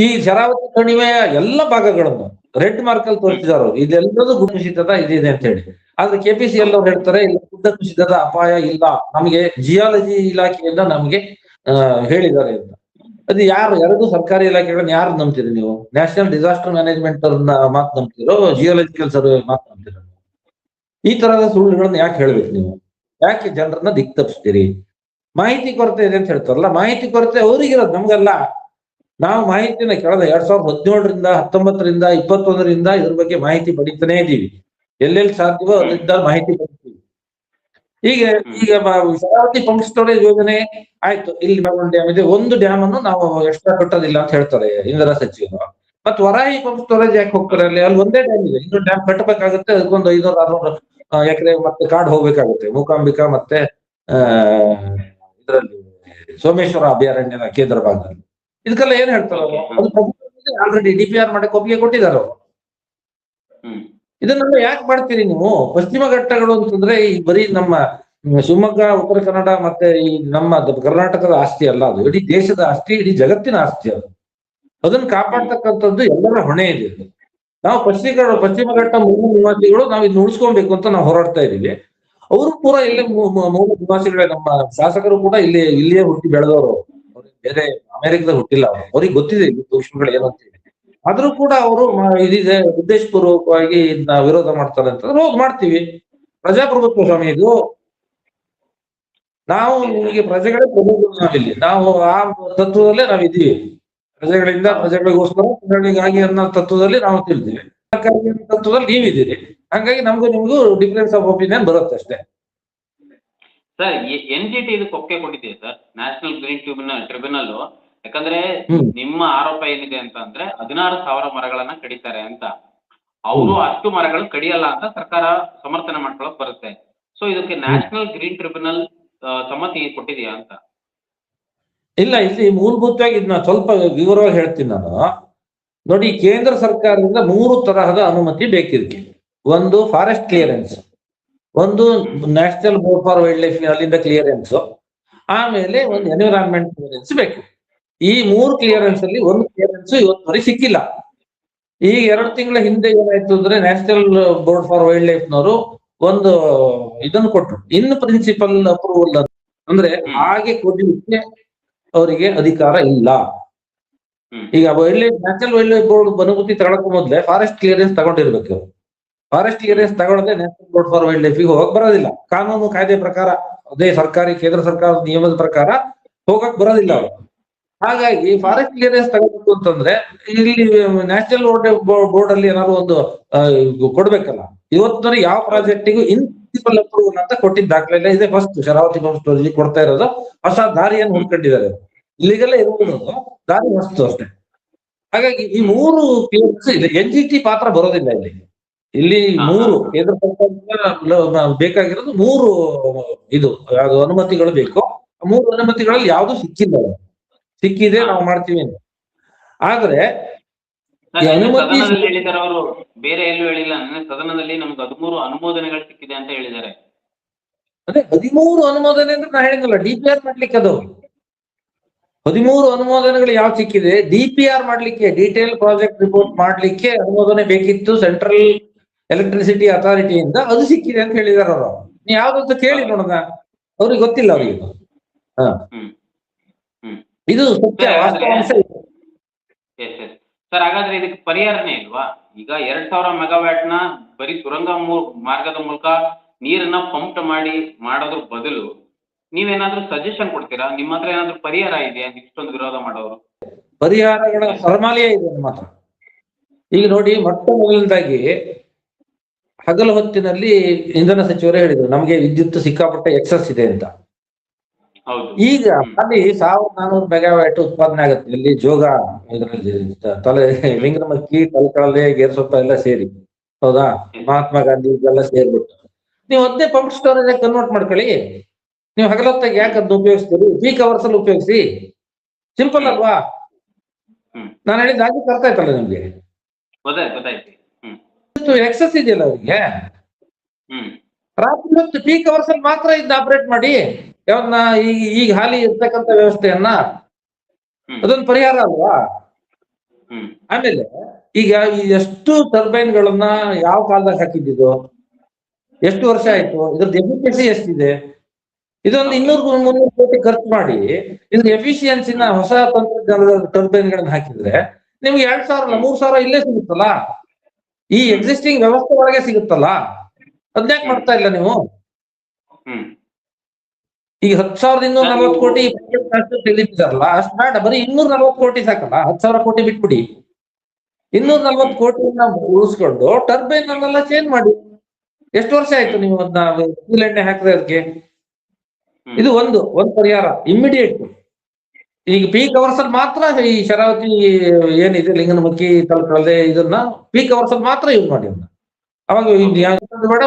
ಈ ಶರಾವತಿ ಕಣಿವೆಯ ಎಲ್ಲ ಭಾಗಗಳನ್ನು ರೆಡ್ ಮಾರ್ಕ್ ಅಲ್ಲಿ ತೋರಿಸಿದಾರೆ. ಇದೆಲ್ಲದೂ ಗುಡ್ಡ ಕುಸಿತದ ಇದಿದೆ ಅಂತ ಹೇಳಿ. ಆದ್ರೆ KPCL ಅವ್ರು ಹೇಳ್ತಾರೆ, ಇಲ್ಲ, ಗುಡ್ಡ ಕುಸಿತದ ಅಪಾಯ ಇಲ್ಲ, ನಮಗೆ ಜಿಯಾಲಜಿ ಇಲಾಖೆಯಿಂದ ನಮ್ಗೆ ಹೇಳಿದ್ದಾರೆ ಅಂತ. ಅದು ಯಾರು? 2 ಸರ್ಕಾರಿ ಇಲಾಖೆಗಳನ್ನ ಯಾರು ನಂಬ್ತೀರಿ ನೀವು? ನ್ಯಾಷನಲ್ ಡಿಸಾಸ್ಟರ್ ಮ್ಯಾನೇಜ್ಮೆಂಟ್ ಅವ್ರನ್ನ ಮಾತು ನಂಬ್ತಿರೋ, ಜಿಯಾಲಜಿಕಲ್ ಸರ್ವೆ ಮಾತು ನಂಬ್ತಿರೋ? ಈ ತರದ ಸುಳ್ಳುಗಳನ್ನ ಯಾಕೆ ಹೇಳ್ಬೇಕು ನೀವು? ಯಾಕೆ ಜನರನ್ನ ದಿಕ್ ತಪ್ಪಿಸ್ತೀರಿ? ಮಾಹಿತಿ ಕೊರತೆ ಇದೆ ಅಂತ ಹೇಳ್ತಾರಲ್ಲ, ಮಾಹಿತಿ ಕೊರತೆ ಅವ್ರಿಗಿರೋದು, ನಮ್ಗಲ್ಲ. ನಾವು ಮಾಹಿತಿನ ಕಳೆದ 2017ರಿಂದ 19ರಿಂದ 21ರಿಂದ ಇದ್ರ ಬಗ್ಗೆ ಮಾಹಿತಿ ಪಡಿತಾನೇ ಇದೀವಿ. ಎಲ್ಲೆಲ್ಲಿ ಸಾಧ್ಯವೋ ಅಲ್ಲಿಂದ ಮಾಹಿತಿ ಪಡಿತೀವಿ. ಈಗ ಶರಾವತಿ ಪಂಪ್ ಸ್ಟೋರೇಜ್ ಯೋಜನೆ ಆಯ್ತು, ಇಲ್ಲಿ ಒಂದು ಡ್ಯಾಮ್ ಇದೆ, ಒಂದು ಡ್ಯಾಮ್ ಅನ್ನು ನಾವು ಎಕ್ಸ್ಟ್ರಾ ಕಟ್ಟೋದಿಲ್ಲ ಅಂತ ಹೇಳ್ತಾರೆ ಇಂಧನ ಸಚಿವರು. ಮತ್ತೆ ವರಾಯಿ ಪಂಪ್ ಸ್ಟೋರೇಜ್ ಯಾಕೆ ಹೋಗ್ತಾರೆ? ಅಲ್ಲಿ ಒಂದೇ ಡ್ಯಾಮ್ ಇದೆ, ಇನ್ನೊಂದು ಡ್ಯಾಮ್ ಕಟ್ಟಬೇಕಾಗುತ್ತೆ. ಅದಕ್ಕೊಂದು 500-600 ಎಕರೆ ಮತ್ತೆ ಕಾಡು ಹೋಗ್ಬೇಕಾಗುತ್ತೆ. ಮೂಕಾಂಬಿಕಾ ಮತ್ತೆ ಇದರಲ್ಲಿ ಸೋಮೇಶ್ವರ ಅಭಯಾರಣ್ಯದ ಕೇಂದ್ರ ಭಾಗದಲ್ಲಿ. ಇದಕ್ಕೆಲ್ಲ ಏನ್ ಹೇಳ್ತಾರೆ? ಅದು ಆಲ್ರೆಡಿ DPR ಮಾಡಕ್ಕೆ ಒಪ್ಪಿಗೆ ಕೊಟ್ಟಿದ್ದಾರೆ ಅವರು. ಇದನ್ನೆಲ್ಲ ಯಾಕೆ ಮಾಡ್ತೀರಿ ನೀವು? ಪಶ್ಚಿಮ ಘಟ್ಟಗಳು ಅಂತಂದ್ರೆ ಈ ಬರೀ ನಮ್ಮ ಶಿವಮೊಗ್ಗ, ಉತ್ತರ ಕನ್ನಡ ಮತ್ತೆ ಈ ನಮ್ಮ ಕರ್ನಾಟಕದ ಆಸ್ತಿ ಅಲ್ಲ, ಅದು ಇಡೀ ದೇಶದ ಆಸ್ತಿ, ಇಡೀ ಜಗತ್ತಿನ ಆಸ್ತಿ ಅದು. ಅದನ್ನ ಕಾಪಾಡ್ತಕ್ಕಂಥದ್ದು ಎಲ್ಲರ ಹೊಣೆ ಇದೆ. ನಾವು ಪಶ್ಚಿಮ ಘಟ್ಟ ಮೂಲ ನಿವಾಸಿಗಳು ನಾವು ಇದನ್ನ ಉಳಿಸ್ಕೊಬೇಕು ಅಂತ ನಾವು ಹೋರಾಡ್ತಾ ಇದೀವಿ. ಅವರು ಕೂಡ ಇಲ್ಲೇ ಮೂಲ ನಿವಾಸಿಗಳೇ. ನಮ್ಮ ಶಾಸಕರು ಕೂಡ ಇಲ್ಲಿಯೇ ಹುಟ್ಟಿ ಬೆಳೆದವರು, ಬೇರೆ ಅಮೆರಿಕದಲ್ಲಿ ಹುಟ್ಟಿಲ್ಲ ಅವರು. ಅವ್ರಿಗೆ ಗೊತ್ತಿದೆ ಇಲ್ಲಿ ಸೂಕ್ಷ್ಮಗಳು ಏನು ಅಂತ ಹೇಳಿ. ಆದ್ರೂ ಕೂಡ ಅವರು ಇದಿದೆ ಉದ್ದೇಶಪೂರ್ವಕವಾಗಿ ಇದನ್ನ ವಿರೋಧ ಮಾಡ್ತಾರೆ ಅಂತಂದ್ರೆ ಹೌದು, ಮಾಡ್ತೀವಿ. ಪ್ರಜಾಪ್ರಭುತ್ವ ಸ್ವಾಮಿ ಇದು. ನಾವು ನಿಮಗೆ ಪ್ರಜೆಗಳೇ ಪ್ರಭುತ್ವ, ನಾವಿಲ್ಲಿ ನಾವು ಆ ತತ್ವದಲ್ಲೇ ನಾವಿದ್ದೀವಿ. ಪ್ರಜೆಗಳಿಂದ ಪ್ರಜೆಗಳಿಗೋಸ್ಕರ ಪ್ರಜೆಗಳಿಗಾಗಿ ಅನ್ನೋ ತತ್ವದಲ್ಲಿ ನಾವು ತಿಳಿದೀವಿ. ತತ್ವದಲ್ಲಿ ನೀವಿದ್ದೀರಿ. ಹಂಗಾಗಿ ನಮಗೂ ನಿಮಗೂ ಡಿಫರೆನ್ಸ್ ಆಫ್ ಒಪಿನಿಯನ್ ಬರುತ್ತೆ ಅಷ್ಟೇ. ಸರ್, NGT ಇದಕ್ಕೆ ಒಪ್ಪಿಗೆ ಕೊಟ್ಟಿದೆ ಸರ್, ನ್ಯಾಷನಲ್ ಗ್ರೀನ್ ಟ್ರಿಬ್ಯುನಲ್. ಯಾಕಂದ್ರೆ ನಿಮ್ಮ ಆರೋಪ ಏನಿದೆ ಅಂತ ಅಂದ್ರೆ 16,000 ಮರಗಳನ್ನ ಕಡಿತಾರೆ ಅಂತ. ಅವರು ಅಷ್ಟು ಮರಗಳು ಕಡಿಯಲ್ಲ ಅಂತ ಸರ್ಕಾರ ಸಮರ್ಥನೆ ಮಾಡ್ಕೊಳಕ್ ಬರುತ್ತೆ. ಸೊ ಇದಕ್ಕೆ ನ್ಯಾಷನಲ್ ಗ್ರೀನ್ ಟ್ರಿಬ್ಯುನಲ್ ಸಮ್ಮತಿ ಕೊಟ್ಟಿದೆಯಾ ಅಂತ? ಇಲ್ಲ, ಇಲ್ಲಿ ಮೂಲಭೂತವಾಗಿ ಇದನ್ನ ಸ್ವಲ್ಪ ವಿವರವಾಗಿ ಹೇಳ್ತೀನಿ ನಾನು. ನೋಡಿ, ಕೇಂದ್ರ ಸರ್ಕಾರದಿಂದ 3 ತರಹದ ಅನುಮತಿ ಬೇಕಿದಕ್ಕೆ. ಒಂದು ಫಾರೆಸ್ಟ್ ಕ್ಲಿಯರೆನ್ಸ್, ಒಂದು national Board for wild life ಅಲ್ಲಿಂದ ಕ್ಲಿಯರೆನ್ಸ್, ಆಮೇಲೆ ಒಂದು ಎನ್ವಿರಾನ್ಮೆಂಟ್ ಕ್ಲಿಯರೆನ್ಸ್ ಬೇಕು. ಈ 3 ಕ್ಲಿಯರೆನ್ಸ್ ಅಲ್ಲಿ ಒಂದು ಕ್ಲಿಯರೆನ್ಸ್ ಇವತ್ತುವರೆಗೆ ಸಿಕ್ಕಿಲ್ಲ. ಈಗ 2 ತಿಂಗಳ ಹಿಂದೆ ಏನಾಯ್ತು ಅಂದ್ರೆ national Board for wild life ನವರು ಒಂದು ಇದನ್ನು ಕೊಟ್ಟರು, ಇನ್ ಪ್ರಿನ್ಸಿಪಲ್ ಅಪ್ರೂವಲ್. ಅಂದ್ರೆ ಹಾಗೆ ಕೊಡಲಿಕ್ಕೆ ಅವರಿಗೆ ಅಧಿಕಾರ ಇಲ್ಲ. ಈಗ ನ್ಯಾಷನಲ್ ವೈಲ್ಡ್ ಲೈಫ್ ಬೋರ್ಡ್ ಅನುಮತಿ ತಗೊಳಕ್ ಮೊದ್ಲೇ ಫಾರೆಸ್ಟ್ ಕ್ಲಿಯರೆನ್ಸ್ ತಗೊಂಡಿರ್ಬೇಕು. ಫಾರೆಸ್ಟ್ ಕ್ಲಿಯರೆನ್ಸ್ ತಗೊಳ್ಳದೆ National Board for Wildlife ಹೋಗಕ್ ಬರೋದಿಲ್ಲ. ಕಾನೂನು ಕಾಯ್ದೆ ಪ್ರಕಾರ, ಅದೇ ಕೇಂದ್ರ ಸರ್ಕಾರದ ನಿಯಮದ ಪ್ರಕಾರ ಹೋಗಕ್ ಬರೋದಿಲ್ಲ ಅವರು. ಹಾಗಾಗಿ ಫಾರೆಸ್ಟ್ ಕ್ಲಿಯರೆನ್ಸ್ ತಗೋಬೇಕು ಅಂತಂದ್ರೆ ಇಲ್ಲಿ ನ್ಯಾಷನಲ್ ಬೋರ್ಡ್ ಅಲ್ಲಿ ಏನಾದ್ರು ಒಂದು ಕೊಡ್ಬೇಕಲ್ಲ. ಇವತ್ತು ಯಾವ ಪ್ರಾಜೆಕ್ಟಿಗೂ ಇನ್ ಪ್ರಿನ್ಸಿಪಲ್ ಅಪ್ರೂವಲ್ ಅಂತ ಕೊಟ್ಟಿದ್ದ ದಾಖಲೆ ಇದೆ. ಫಸ್ಟ್ ಶರಾವತಿ ಪಂಪ್ ಸ್ಟೋರೇಜ್ ಕೊಡ್ತಾ ಇರೋದು ಹೊಸ ದಾರಿಯನ್ನು ಹುಡ್ಕೊಂಡಿದ್ದಾರೆ. ಇಲ್ಲಿಗೆಲ್ಲ ಇರುವುದು ದಾರಿ ಹೊಸ್ತು ಅಷ್ಟೇ. ಹಾಗಾಗಿ ಈ 3 ಕ್ಲಿಯರೆನ್ಸ್ ಇದೆ. NGT ಪಾತ್ರ ಬರೋದಿಲ್ಲ ಇಲ್ಲಿ 3 ಕೇಂದ್ರ ಸರ್ಕಾರದಿಂದ ಬೇಕಾಗಿರೋದು 3 ಇದು ಯಾವ್ದು ಅನುಮತಿಗಳು ಬೇಕು. 3 ಅನುಮತಿಗಳಲ್ಲಿ ಯಾವ್ದು ಸಿಕ್ಕಿಲ್ಲ. ಸಿಕ್ಕಿದೆ ನಾವು ಮಾಡ್ತೀವಿ ಅಂತ. ಆದ್ರೆ ಅನುಮತಿ ಹೇಳಿದ್ದಾರೆ ಅವರು, ಬೇರೆ ಎಲ್ಲೂ ಹೇಳಿಲ್ಲ. ಸದನದಲ್ಲಿ ನಮ್ಗೆ 13 ಅನುಮೋದನೆಗಳು ಸಿಕ್ಕಿದೆ ಅಂತ ಹೇಳಿದ್ದಾರೆ. ಅದೇ 13 ಅನುಮೋದನೆ ಅಂದ್ರೆ ನಾ ಹೇಳಿದ್ನಲ್ಲ, DPR ಮಾಡ್ಲಿಕ್ಕೆ. ಅದು 13 ಅನುಮೋದನೆಗಳು ಯಾವ ಸಿಕ್ಕಿದೆ? DPR ಮಾಡ್ಲಿಕ್ಕೆ, ಡೀಟೇಲ್ ಪ್ರಾಜೆಕ್ಟ್ ರಿಪೋರ್ಟ್ ಮಾಡ್ಲಿಕ್ಕೆ ಅನುಮೋದನೆ ಬೇಕಿತ್ತು ಸೆಂಟ್ರಲ್ ಎಲೆಕ್ಟ್ರಿಸಿಟಿ ಅಥಾರಿಟಿಯಿಂದ. ಅದು ಸಿಕ್ಕಿದೆ ಅಂತ ಹೇಳಿದಾರೆ ಅವರು. ನೀವು ಯಾವ್ದಂತ ಕೇಳಿ ನೋಡೋಣ, ಅವ್ರಿಗೆ ಗೊತ್ತಿಲ್ಲ ಅವರಿಗೆ. ಇದು ಸತ್ಯ, ವಾಸ್ತವಾಂಶ. ಸರ್, ಹಾಗಾದ್ರೆ ಇದಕ್ಕೆ ಪರಿಹಾರನೇ ಇಲ್ವಾ? ಈಗ 2,000 ಮೆಗಾವ್ಯಾಟ್ ನ ಬರೀ ಸುರಂಗ ಮಾರ್ಗದ ಮೂಲಕ ನೀರನ್ನ ಪಂಪ್ ಮಾಡೋದ್ರ ಬದಲು ನೀವೇನಾದ್ರೂ ಸಜೆಷನ್ ಕೊಡ್ತೀರಾ? ನಿಮ್ಮ ಹತ್ರ ಏನಾದ್ರೂ ಪರಿಹಾರ ಇದೆಯಾ ಇಷ್ಟೊಂದು ವಿರೋಧ ಮಾಡೋರು? ಪರಿಹಾರಗಳ ಸರಮಾಲೆಯೇ ಇದೆ ನಮ್ಮ ಹತ್ರ. ಈಗ ನೋಡಿ, ಮೊಟ್ಟ ಮೊದಲನೇದಾಗಿ ಹಗಲು ಹೊತ್ತಿನಲ್ಲಿ ಇಂಧನ ಸಚಿವರೇ ಹೇಳಿದ್ರು ನಮಗೆ ವಿದ್ಯುತ್ ಸಿಕ್ಕಾಪಟ್ಟೆ ಎಕ್ಸಸ್ ಇದೆ ಅಂತ. ಈಗ ಅಲ್ಲಿ 1,400 ಮೆಗಾವ್ಯಾಟ್ ಉತ್ಪಾದನೆ ಆಗುತ್ತೆ. ಇಲ್ಲಿ ಜೋಗ, ಇದರಲ್ಲಿ ಲಿಂಗನಮಕ್ಕಿ, ತಲಕಳಲೆ, ಗೇರ್ಸೊಪ್ಪ ಎಲ್ಲ ಸೇರಿ, ಹೌದಾ, ಮಹಾತ್ಮ ಗಾಂಧಿ ಇದೆಲ್ಲ ಸೇರ್ಬಿಟ್ಟು ನೀವು ಅದನ್ನೇ ಪಂಪ್ ಸ್ಟೋರೇಜ್ ಕನ್ವರ್ಟ್ ಮಾಡ್ಕೊಳ್ಳಿ. ನೀವು ಹಗಲೊತ್ತಾಗಿ ಯಾಕೆ ಅದನ್ನ ಉಪಯೋಗಿಸ್ತೀರಿ? ಪೀಕ್ ಅವರ್ಸ್ ಅಲ್ಲಿ ಉಪಯೋಗಿಸಿ. ಸಿಂಪಲ್ ಅಲ್ವಾ? ನಾನು ಹೇಳಿದ ಹಾಗೆ ಅರ್ಥ ಆಯ್ತಲ್ಲ ನಿಮ್ಗೆ? ಎಕ್ಸಸ್ ಇದೆಯಲ್ಲ ಅವ್ರಿಗೆ, ರಾತ್ರಿ ಹೊತ್ತು ಪೀಕ್ ಅವರ್ಸ್ ಅಲ್ಲಿ ಮಾತ್ರ ಇದನ್ನ ಆಪರೇಟ್ ಮಾಡಿ. ಯಾವನ್ನ ಈಗ ಹಾಲಿ ಇರ್ತಕ್ಕಂಥ ವ್ಯವಸ್ಥೆಯನ್ನ, ಅದೊಂದು ಪರಿಹಾರ ಅಲ್ವಾ? ಆಮೇಲೆ ಈಗ ಎಷ್ಟು ಟರ್ಬೈನ್ ಗಳನ್ನ ಯಾವ ಕಾಲದಾಗ ಹಾಕಿದ್ದು, ಎಷ್ಟು ವರ್ಷ ಆಯ್ತು, ಇದ್ರದ್ದು ಎಫಿಷಿಯನ್ಸಿ ಎಷ್ಟಿದೆ? ಇದೊಂದು 200-300 ಕೋಟಿ ಖರ್ಚು ಮಾಡಿ ಇದ್ರ ಎಫಿಷಿಯನ್ಸಿನ ಹೊಸ ತಂತ್ರಜ್ಞಾನದ ಟರ್ಬೈನ್ ಗಳನ್ನ ಹಾಕಿದ್ರೆ ನಿಮ್ಗೆ 2,000 3,000 ಇಲ್ಲೇ ಸಿಗುತ್ತಲ್ಲ. ಈ ಎಕ್ಸಿಸ್ಟಿಂಗ್ ವ್ಯವಸ್ಥೆ ಒಳಗೆ ಸಿಗುತ್ತಲ್ಲ. ಅದ್ನ್ಯಾಕ್ ಮಾಡ್ತಾ ಇಲ್ಲ ನೀವು? ಈಗ 10,240 ಕೋಟಿ ತಿಳಿದಿದ್ದಾರಲ್ಲ, ಅಷ್ಟು ಬೇಡ, ಬರೀ 240 ಕೋಟಿ ಸಾಕಲ್ಲ. 10,000 ಕೋಟಿ ಬಿಟ್ಬಿಡಿ, 240 ಕೋಟಿಯನ್ನ ಉಳಿಸ್ಕೊಂಡು ಟರ್ಬೈನ್ ಅನ್ನೆಲ್ಲ ಚೇಂಜ್ ಮಾಡಿ. ಎಷ್ಟು ವರ್ಷ ಆಯ್ತು ನೀವು ಅದನ್ನ ಫ್ಯೂಲ್ ಎಣ್ಣೆ ಹಾಕಿದ್ರೆ ಅದಕ್ಕೆ? ಇದು ಒಂದು ಪರಿಹಾರ ಇಮ್ಮಿಡಿಯೇಟ್. ಈಗ ಪೀಕ್ ಅವರ್ಸ್ ಅಲ್ಲಿ ಮಾತ್ರ ಈ ಶರಾವತಿ ಏನಿದೆ, ಲಿಂಗನಮಕ್ಕಿ, ತಲಕಳಲೆ, ಇದನ್ನ ಪೀಕ್ ಅವರ್ಸ್ ಅಲ್ಲಿ ಮಾತ್ರ ಯೂಸ್ ಮಾಡಿ. ಅವಾಗ ಬೇಡ,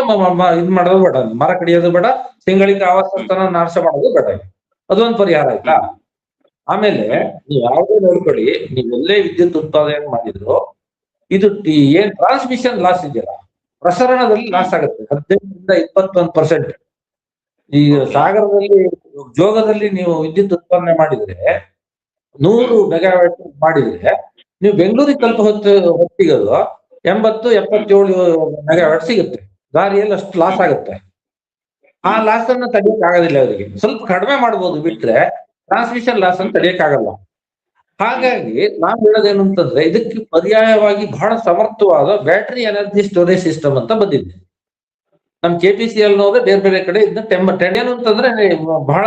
ಇದ್ ಮಾಡೋದು ಬೇಡ, ಮರ ಕಡಿಯೋದು ಬೇಡ, ತಿಂಗಳಿಗೆ ಆವಾಸಸ್ಥಾನ ನಾಶ ಮಾಡೋದು ಬೇಡ. ಅದೊಂದು ಪರಿಹಾರ ಆಯ್ತಾ? ಆಮೇಲೆ ನೀವು ಯಾವುದೇ ನೋಡ್ಕೊಳ್ಳಿ, ನೀವೆಲ್ಲೇ ವಿದ್ಯುತ್ ಉತ್ಪಾದನೆ ಮಾಡಿದ್ರು ಇದು ಏನ್ ಟ್ರಾನ್ಸ್ಮಿಷನ್ ಲಾಸ್ ಇದೆಯಲ್ಲ, ಪ್ರಸರಣದಲ್ಲಿ ಲಾಸ್ ಆಗುತ್ತೆ 15% 21%. ಈಗ ಸಾಗರದಲ್ಲಿ, ಜೋಗದಲ್ಲಿ ನೀವು ವಿದ್ಯುತ್ ಉತ್ಪಾದನೆ ಮಾಡಿದ್ರೆ 100 ಮೆಗಾವ್ಯಾಟ್ ಮಾಡಿದ್ರೆ, ನೀವು ಬೆಂಗಳೂರಿಗೆ ತಲುಪ ಹೊತ್ತಿಗೆ ಅದು 80-77 ಮೆಗಾವ್ಯಾಟ್ ಸಿಗುತ್ತೆ. ದಾರಿಯಲ್ಲಿ ಅಷ್ಟು ಲಾಸ್ ಆಗುತ್ತೆ. ಆ ಲಾಸ್ ಅನ್ನ ತಡೆಯಕ್ ಆಗೋದಿಲ್ಲ ಅವರಿಗೆ. ಸ್ವಲ್ಪ ಕಡಿಮೆ ಮಾಡ್ಬೋದು ಬಿಟ್ರೆ ಟ್ರಾನ್ಸ್ಮಿಷನ್ ಲಾಸ್ ಅನ್ನು ತಡೆಯಕ್ ಆಗಲ್ಲ. ಹಾಗಾಗಿ ನಾವು ಹೇಳೋದೇನು ಅಂತಂದ್ರೆ, ಇದಕ್ಕೆ ಪರ್ಯಾಯವಾಗಿ ಬಹಳ ಸಮರ್ಥವಾದ ಬ್ಯಾಟರಿ ಎನರ್ಜಿ ಸ್ಟೋರೇಜ್ ಸಿಸ್ಟಮ್ ಅಂತ ಬಂದಿದೆ. ನಮ್ KPCL ನೋದ್ರೆ ಬೇರೆ ಬೇರೆ ಕಡೆ ಇದನ್ನ ಏನು ಅಂತಂದ್ರೆ ಬಹಳ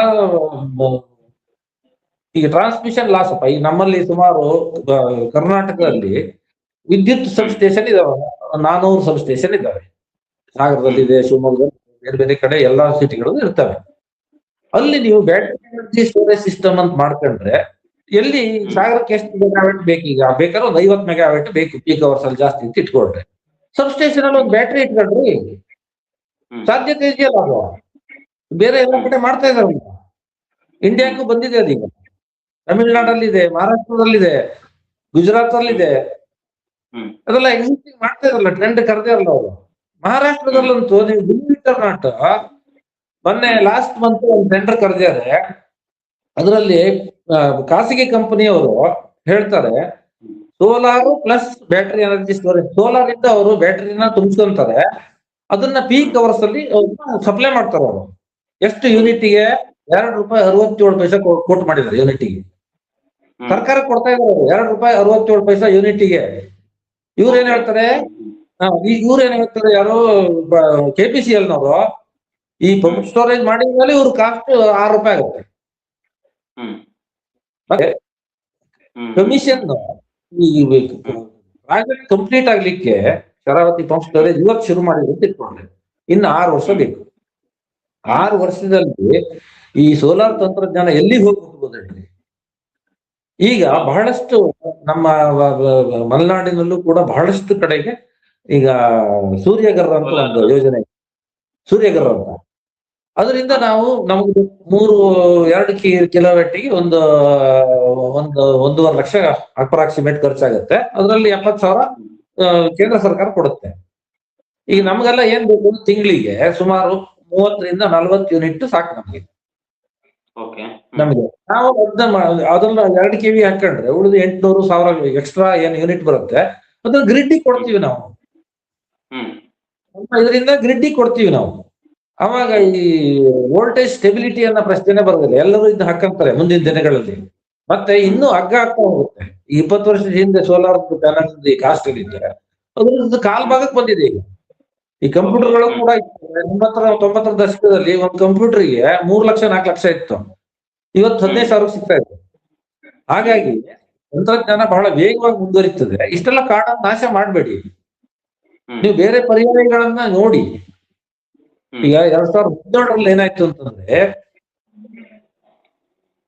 ಈಗ ಟ್ರಾನ್ಸ್ಮಿಷನ್ ಲಾಸ್ ಅಪ್ಪ. ಈಗ ನಮ್ಮಲ್ಲಿ ಸುಮಾರು ಕರ್ನಾಟಕದಲ್ಲಿ ವಿದ್ಯುತ್ ಸಬ್ ಸ್ಟೇಷನ್ ಇದಾವೆ, 400 ಸಬ್ ಸ್ಟೇಷನ್ ಇದಾವೆ. ಸಾಗರದಲ್ಲಿದೆ, ಶಿವಮೊಗ್ಗದಲ್ಲಿ, ಬೇರೆ ಬೇರೆ ಕಡೆ ಎಲ್ಲಾ ಸಿಟಿಗಳು ಇರ್ತವೆ. ಅಲ್ಲಿ ನೀವು ಬ್ಯಾಟರಿ ಎನರ್ಜಿ ಸ್ಟೋರೇಜ್ ಸಿಸ್ಟಮ್ ಅಂತ ಮಾಡ್ಕೊಂಡ್ರೆ, ಎಲ್ಲಿ ಸಾಗರಕ್ಕೆ ಎಷ್ಟು ಮೆಗಾವ್ಯಾಟ್ ಬೇಕೀಗ, ಬೇಕಾದ್ರೆ ಒಂದು 50 ಮೆಗಾವ್ಯಾಟ್ ಬೇಕು ಪೀಕ್ ಅವರ್ಸ್ ಅಲ್ಲಿ ಜಾಸ್ತಿ ಅಂತ ಇಟ್ಕೊಳ್ರಿ. ಸಬ್ ಸ್ಟೇಷನ್ ಅಲ್ಲಿ ಒಂದು ಬ್ಯಾಟ್ರಿ ಇಟ್ಕೊಂಡ್ರಿ, ಸಾಧ್ಯತೆ ಇದೆಯಲ್ಲ ಅದು. ಬೇರೆ ಎಲ್ಲ ಕಡೆ ಮಾಡ್ತಾ ಇದಾರೆ, ಇಂಡಿಯಾಕ್ಕೂ ಬಂದಿದೆ ಅದೀಗ. ತಮಿಳ್ನಾಡಲ್ಲಿದೆ, ಮಹಾರಾಷ್ಟ್ರದಲ್ಲಿದೆ, ಗುಜರಾತ್ ಅಲ್ಲಿದೆ. ಅದೆಲ್ಲ ಎಕ್ಸಿಸ್ಟಿಂಗ್ ಮಾಡ್ತಾ ಇರಲ್ಲ, ಟ್ರೆಂಡ್ ಕರೆದೇ ಇರಲ್ಲ ಅವರು. ಮಹಾರಾಷ್ಟ್ರದಲ್ಲಂತೂ ನೀವು ಬಿಲಿಟರ್ನಾಟ್ ಮೊನ್ನೆ ಲಾಸ್ಟ್ ಮಂತ್ ಒಂದು ಟೆಂಡರ್ ಕರೆದಿದ್ದಾರೆ. ಅದರಲ್ಲಿ ಖಾಸಗಿ ಕಂಪನಿಯವರು ಹೇಳ್ತಾರೆ, solar plus battery energy storage. Solar ಇಂದ ಅವರು ಬ್ಯಾಟರಿನ ತುಂಬಿಸ್ಕೊಂತಾರೆ, ಅದನ್ನ ಪೀಕ್ ಅವರ್ಸ್ ಅಲ್ಲಿ ಸಪ್ಲೈ ಮಾಡ್ತಾರೆ ಅವರು. ಎಷ್ಟು ಯೂನಿಟ್ಗೆ? ₹2.67 ಕೋಟ್ ಮಾಡಿದ್ದಾರೆ ಯೂನಿಟ್ಗೆ. ಸರ್ಕಾರ ಕೊಡ್ತಾ ಇದ್ದಾರೆ ₹2.67 ಯೂನಿಟ್ಗೆ. ಇವ್ರೇನ್ ಹೇಳ್ತಾರೆ, ಯಾರು KPCL ನವರು, ಈ ಪಂಪ್ ಸ್ಟೋರೇಜ್ ಮಾಡಿದ್ಮೇಲೆ ಇವ್ರ ಕಾಸ್ಟ್ ₹6 ಆಗುತ್ತೆ. ಕಮಿಷನ್ ಪ್ರಾಜೆಕ್ಟ್ ಕಂಪ್ಲೀಟ್ ಆಗ್ಲಿಕ್ಕೆ ಶರಾವತಿ ಪಂಪ್ ಸ್ಟೋರೇಜ್ ಇವತ್ತು ಶುರು ಮಾಡಿದ್ರು ಅಂತ ಇಟ್ಕೊಂಡ್ರೆ ಇನ್ನು 6 ವರ್ಷ ಬೇಕು. 6 ವರ್ಷದಲ್ಲಿ ಈ ಸೋಲಾರ್ ತಂತ್ರಜ್ಞಾನ ಎಲ್ಲಿ ಹೋಗ್ಬೋದ್ರಿ? ಈಗ ಬಹಳಷ್ಟು ನಮ್ಮ ಮಲೆನಾಡಿನಲ್ಲೂ ಕೂಡ ಬಹಳಷ್ಟು ಕಡೆಗೆ ಈಗ ಸೂರ್ಯಗರ್ ಅಂತ ಒಂದು ಯೋಜನೆ, ಸೂರ್ಯಗರ್ ಅಂತ. ಅದರಿಂದ ನಾವು ನಮ್ಗೆ 2 ಕಿಲೋವ್ಯಾಟಿಗೆ ಒಂದು 1.5 ಲಕ್ಷ ಅಪ್ರಾಕ್ಸಿಮೇಟ್ ಖರ್ಚಾಗುತ್ತೆ. ಅದರಲ್ಲಿ 70,000 ಕೇಂದ್ರ ಸರ್ಕಾರ ಕೊಡುತ್ತೆ. ಈಗ ನಮ್ಗೆಲ್ಲ ಏನ್ ಬೇಕು, ತಿಂಗಳಿಗೆ ಸುಮಾರು 30ರಿಂದ 40 ಯೂನಿಟ್ ಸಾಕು ನಮ್ಗೆ. ನಾವು ಅದನ್ನ 2 KV ಹಾಕೊಂಡ್ರೆ ಉಳಿದು 800-1000 ಎಕ್ಸ್ಟ್ರಾ ಏನ್ ಯೂನಿಟ್ ಬರುತ್ತೆ ಅದನ್ನ ಗ್ರಿಡ್ಡಿಗೆ ಕೊಡ್ತೀವಿ ನಾವು. ಇದರಿಂದ ಗ್ರಿಡ್ಡಿಗೆ ಕೊಡ್ತೀವಿ ನಾವು. ಅವಾಗ ಈ ವೋಲ್ಟೇಜ್ ಸ್ಟೆಬಿಲಿಟಿ ಅನ್ನೋ ಪ್ರಶ್ನೆ ಬರೋದಿಲ್ಲ, ಎಲ್ಲರೂ ಇದನ್ನ ಹಾಕಂತಾರೆ ಮುಂದಿನ ದಿನಗಳಲ್ಲಿ. ಮತ್ತೆ ಇನ್ನೂ ಹಗ್ಗ ಆಗ್ತಾ ಹೋಗುತ್ತೆ. 20 ವರ್ಷದ ಹಿಂದೆ ಸೋಲಾರ್ ಪ್ಯಾನಲ್ ಕಾಸ್ಟ್ ಇದ್ದರೆ ಅದ್ರದ್ದು ಕಾಲ್ ಭಾಗಕ್ಕೆ ಬಂದಿದೆ ಈಗ. ಈ ಕಂಪ್ಯೂಟರ್ಗಳು ಕೂಡ 80-90 ದಶಕದಲ್ಲಿ ಒಂದು ಕಂಪ್ಯೂಟರ್ಗೆ 3 ಲಕ್ಷ 4 ಲಕ್ಷ ಇತ್ತು, ಇವತ್ತು 15,000 ಸಿಗ್ತಾ ಇದೆ. ಹಾಗಾಗಿ ತಂತ್ರಜ್ಞಾನ ಬಹಳ ವೇಗವಾಗಿ ಮುಂದುವರಿತದೆ. ಇಷ್ಟೆಲ್ಲ ಕಾಡನ್ನ ನಾಶ ಮಾಡಬೇಡಿ, ನೀವು ಬೇರೆ ಪರ್ಯಾಯಗಳನ್ನ ನೋಡಿ. ಈಗ 2017ರಲ್ಲಿ ಏನಾಯ್ತು ಅಂತಂದ್ರೆ,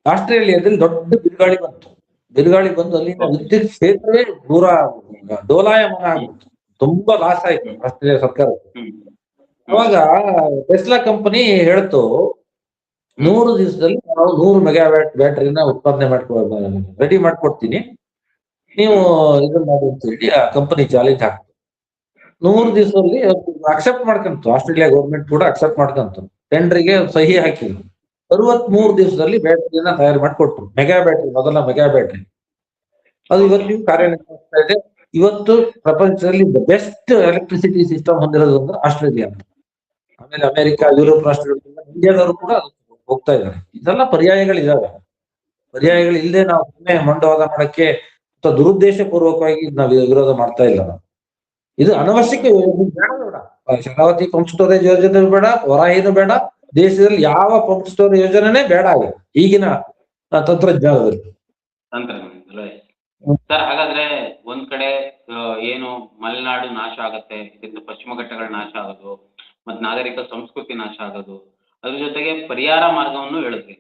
ಆಸ್ಟ್ರೇಲಿಯಾದಲ್ಲಿ ದೊಡ್ಡ ಬಿರುಗಾಳಿ ಬಂದು ಅಲ್ಲಿಂದ ವಿದ್ಯುತ್ ಕ್ಷೇತ್ರವೇ ದೂರ ಡೋಲಾಯಮಾನ ಆಗ್ಬಿಟ್ಟು ತುಂಬಾ ಲಾಸ್ ಆಯ್ತು ಆಸ್ಟ್ರೇಲಿಯಾ ಸರ್ಕಾರಕ್ಕೆ. ಅವಾಗ ಟೆಸ್ಲಾ ಕಂಪನಿ ಹೇಳ್ತು, 100 ದಿವಸದಲ್ಲಿ ನಾವು 100 ಮೆಗಾವ್ಯಾಟ್ ಬ್ಯಾಟರಿನ ಉತ್ಪಾದನೆ ರೆಡಿ ಮಾಡ್ಕೊಡ್ತೀನಿ, ನೀವು ಇದನ್ನ ಮಾಡಿ ಅಂತ ಹೇಳಿ ಆ ಕಂಪನಿ ಚಾಲೆಂಜ್ ಹಾಕ್ತು. 100 ದಿವಸದಲ್ಲಿ ಅಕ್ಸೆಪ್ಟ್ ಮಾಡ್ಕೊಂತು, ಆಸ್ಟ್ರೇಲಿಯಾ ಗೌರ್ಮೆಂಟ್ ಕೂಡ ಅಕ್ಸೆಪ್ಟ್ ಮಾಡ್ಕೊಂತು, ಟೆಂಡರ್ಗೆ ಸಹಿ ಹಾಕಿದ್ರು. 63 ದಿವಸದಲ್ಲಿ ಬ್ಯಾಟರಿನ ತಯಾರು ಮಾಡಿಕೊಟ್ರು. ಮೊದಲ ಮೆಗಾ ಬ್ಯಾಟರಿ ಅದು ಇವತ್ತು ಕಾರ್ಯನಿರ್ವಹಿಸ್ತಾ ಇದೆ. ಇವತ್ತು ಪ್ರಪಂಚದಲ್ಲಿ ಬೆಸ್ಟ್ ಎಲೆಕ್ಟ್ರಿಸಿಟಿ ಸಿಸ್ಟಮ್ ಹೊಂದಿರೋದು ಅಂದ್ರೆ ಆಸ್ಟ್ರೇಲಿಯಾ. ಆಮೇಲೆ ಅಮೆರಿಕ, ಯುರೋಪ್ ರಾಷ್ಟ್ರಗಳು, ಇಂಡಿಯಾದವರು ಕೂಡ ಹೋಗ್ತಾ ಇದ್ದಾರೆ. ಇದೆಲ್ಲ ಪರ್ಯಾಯಗಳಿದಾವೆ. ಪರ್ಯಾಯಗಳು ಇಲ್ಲದೆ ನಾವು ಸುಮ್ಮನೆ ಮಂಡವಾದ ಮಾಡಕ್ಕೆ ಅಥವಾ ದುರುದ್ದೇಶ ಪೂರ್ವಕವಾಗಿ ನಾವು ವಿರೋಧ ಮಾಡ್ತಾ ಇಲ್ಲ. ನಾವು ಇದು ಅನವಶ್ಯಕ ಬೇಡ. ಶರಾವತಿ ಪಂಪ್ ಸ್ಟೋರೇಜ್ ಯೋಜನೆ ಬೇಡ, ವರಾಹಿನೂ ಬೇಡ, ದೇಶದಲ್ಲಿ ಯಾವ ಪಂಪ್ ಸ್ಟೋರೇಜ್ ಯೋಜನೆನೇ ಬೇಡ ಈಗಿನ ತಂತ್ರಜ್ಞಾನದಲ್ಲಿ. ಸರ್, ಹಾಗಾದ್ರೆ ಒಂದ್ ಕಡೆ ಏನು ಮಲೆನಾಡು ನಾಶ ಆಗತ್ತೆ, ಇದರಿಂದ ಪಶ್ಚಿಮ ಘಟ್ಟಗಳ ನಾಶ ಆಗೋದು, ಮತ್ ನಾಗರಿಕ ಸಂಸ್ಕೃತಿ ನಾಶ ಆಗೋದು, ಅದ್ರ ಜೊತೆಗೆ ಪರಿಹಾರ ಮಾರ್ಗವನ್ನು ಹೇಳಿದ್ರಿ.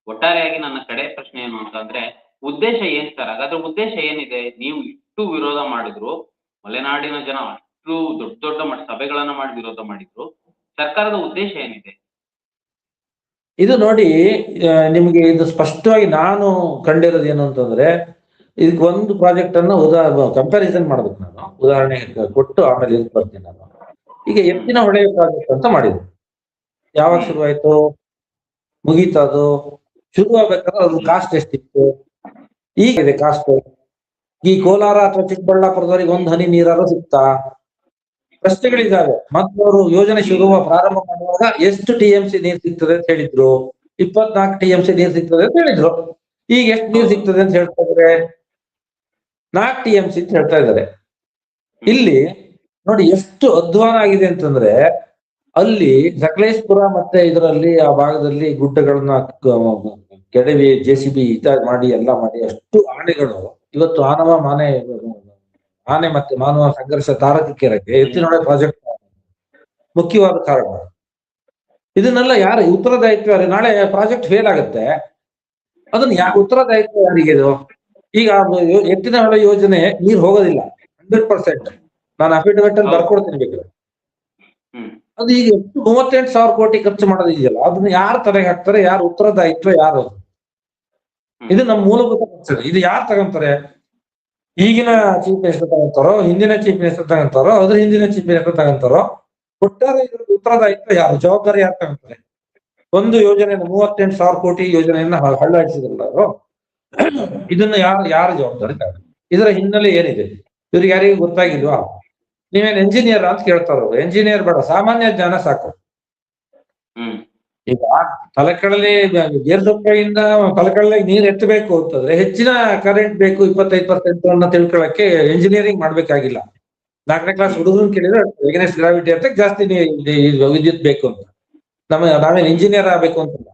ಒಟ್ಟಾರೆಯಾಗಿ ನನ್ನ ಕಡೆ ಪ್ರಶ್ನೆ ಏನು ಅಂತಂದ್ರೆ, ಉದ್ದೇಶ ಏನ್ ಸರ್? ಹಾಗಾದ್ರೆ ಉದ್ದೇಶ ಏನಿದೆ? ನೀವು ಇಷ್ಟು ವಿರೋಧ ಮಾಡಿದ್ರು, ಮಲೆನಾಡಿನ ಜನ ಅಷ್ಟು ದೊಡ್ಡ ಮಟ್ಟ ಸಭೆಗಳನ್ನ ಮಾಡಿ ವಿರೋಧ ಮಾಡಿದ್ರು, ಸರ್ಕಾರದ ಉದ್ದೇಶ ಏನಿದೆ? ಇದು ನೋಡಿ, ನಿಮ್ಗೆ ಇದು ಸ್ಪಷ್ಟವಾಗಿ ನಾನು ಕಂಡಿರೋದು ಏನು ಅಂತಂದ್ರೆ, ಇದಕ್ಕೆ ಒಂದು ಪ್ರಾಜೆಕ್ಟ್ ಅನ್ನ ಕಂಪ್ಯಾರಿಸನ್ ಮಾಡ್ಬೇಕು. ನಾನು ಉದಾಹರಣೆ ಕೊಟ್ಟು ಆಮೇಲೆ ಇದಕ್ಕೆ ಬರ್ತೀನಿ. ನಾನು ಈಗ ಎತ್ತಿನ ಹೊಳೆ ಪ್ರಾಜೆಕ್ಟ್ ಅಂತ ಮಾಡಿದ್ರು. ಯಾವಾಗ ಶುರುವಾಯ್ತು, ಮುಗೀತು ಅದು? ಶುರುವಾಗಬೇಕಾದ್ರೆ ಅದ್ರ ಕಾಸ್ಟ್ ಎಷ್ಟಿತ್ತು, ಈಗ ಇದೆ ಕಾಸ್ಟ್? ಈ ಕೋಲಾರ ಅಥವಾ ಚಿಕ್ಕಬಳ್ಳಾಪುರದವರಿಗೆ ಒಂದು ಹನಿ ನೀರಾರು ಸಿಗ್ತಾ? ಪ್ರಶ್ನೆಗಳಿದ್ದಾವೆ. ಮತ್ತು ಅವರು ಯೋಜನೆ ಪ್ರಾರಂಭ ಮಾಡುವಾಗ ಎಷ್ಟು TMC ನೀರು ಸಿಗ್ತದೆ ಅಂತ ಹೇಳಿದ್ರು. 24 TMC ನೀರು ಸಿಗ್ತದೆ ಅಂತ ಹೇಳಿದ್ರು. ಈಗ ಎಷ್ಟು ನೀರು ಸಿಗ್ತದೆ ಅಂತ ಹೇಳ್ತಾ ಇದಾರೆ? 4 TMC ಅಂತ ಹೇಳ್ತಾ ಇದ್ದಾರೆ. ಇಲ್ಲಿ ನೋಡಿ ಎಷ್ಟು ಅಧ್ವಾನ ಆಗಿದೆ ಅಂತಂದ್ರೆ, ಅಲ್ಲಿ ಸಕಲೇಶ್ಪುರ ಮತ್ತೆ ಇದರಲ್ಲಿ ಆ ಭಾಗದಲ್ಲಿ ಗುಡ್ಡಗಳನ್ನ ಕೆಡವಿ JCB ಮಾಡಿ ಎಲ್ಲ ಮಾಡಿ ಅಷ್ಟು ಆನೆಗಳು ಇವತ್ತು ಆನೆ ಮತ್ತೆ ಮಾನವ ಸಂಘರ್ಷ ತಾರಕಕ್ಕೇರಕ್ಕೆ ಎತ್ತಿನೊಳೆ ಪ್ರಾಜೆಕ್ಟ್ ಮುಖ್ಯವಾದ ಕಾರಣ. ಇದನ್ನೆಲ್ಲ ಯಾರು ಉತ್ತರದಾಯಿತ್ವ? ನಾಳೆ ಪ್ರಾಜೆಕ್ಟ್ ಫೇಲ್ ಆಗುತ್ತೆ, ಅದನ್ನ ಉತ್ತರದಾಯಿತ್ವ ಯಾರಿಗೆ? ಇದು ಈಗ ಎತ್ತಿನಹೊಳೆ ಯೋಜನೆ ನೀರು ಹೋಗೋದಿಲ್ಲ 100%. ನಾನು ಅಫಿಡವಿಟ್ ಅಲ್ಲಿ ಬರ್ಕೊಡ್ತೀನಿ ಬೇಕಾದ್ರೆ. ಅದು ಈಗ 38,000 ಕೋಟಿ ಖರ್ಚು ಮಾಡೋದಿದೆಯಲ್ಲ, ಅದನ್ನ ಯಾರು ತಲೆಗೆ ಹಾಕ್ತಾರೆ? ಯಾರು ಉತ್ತರದಾಯಿತ್ವ? ಯಾರು? ಇದು ನಮ್ಮ ಮೂಲಭೂತ ಪ್ರಶ್ನೆ. ಇದು ಯಾರು ತಗೊಂತಾರೆ? ಈಗಿನ ಚೀಫ್ ಮಿನಿಸ್ಟರ್ ತಗೊಂತಾರೋ, ಹಿಂದಿನ ಚೀಫ್ ಮಿನಿಸ್ಟರ್ ತಗೊಂತಾರೋ, ಅದ್ರ ಹಿಂದಿನ ಚೀಫ್ ಮಿನಿಸ್ಟರ್ ತಗೊಂತಾರೋ? ಒಟ್ಟಾರೆ ಇದ್ರ ಉತ್ತರದಾಯಿತ್ವ ಯಾರು? ಜವಾಬ್ದಾರಿ ಯಾರು ತಗೊಂತಾರೆ? ಒಂದು ಯೋಜನೆಯನ್ನು 38,000 ಕೋಟಿ ಯೋಜನೆಯನ್ನ ಹಳ್ಳಾಡಿಸಿದ್ರಲ್ಲ ಅವರು, ಇದನ್ನ ಯಾರು ಜವಾಬ್ದಾರಿ ತಗೊಂತಾರೆ? ಇದರ ಹಿನ್ನೆಲೆ ಏನಿದೆ ಇವ್ರಿಗೆ ಯಾರಿಗೂ ಗೊತ್ತಾಗಿಲ್ವಾ? ನೀವೇನ್ ಎಂಜಿನಿಯರ್ ಅಂತ ಕೇಳ್ತಾರ? ಎಂಜಿನಿಯರ್ ಬೇಡ, ಸಾಮಾನ್ಯ ಜ್ಞಾನ ಸಾಕು. ಈಗ ತಲಕಡಲೆ ಗೇರ್ಸೊಪ್ಪೆಯಿಂದ ತಲಕಡಲೆ ನೀರ್ ಎತ್ತಬೇಕು ಅಂತಂದ್ರೆ ಹೆಚ್ಚಿನ ಕರೆಂಟ್ ಬೇಕು, 25% ಅನ್ನ ತಿಳ್ಕೊಳಕ್ಕೆ ಎಂಜಿನಿಯರಿಂಗ್ ಮಾಡ್ಬೇಕಾಗಿಲ್ಲ. 4ನೇ ಕ್ಲಾಸ್ ಹುಡುಗರನ್ನ ಕೇಳಿದ್ರೆ ಎಗನೆಸ್ಟ್ ಗ್ರಾವಿಟಿ ಅಂತ ಜಾಸ್ತಿ ವಿದ್ಯುತ್ ಬೇಕು ಅಂತ. ನಾವೇನ್ ಇಂಜಿನಿಯರ್ ಆಗ್ಬೇಕು ಅಂತಲ್ಲ.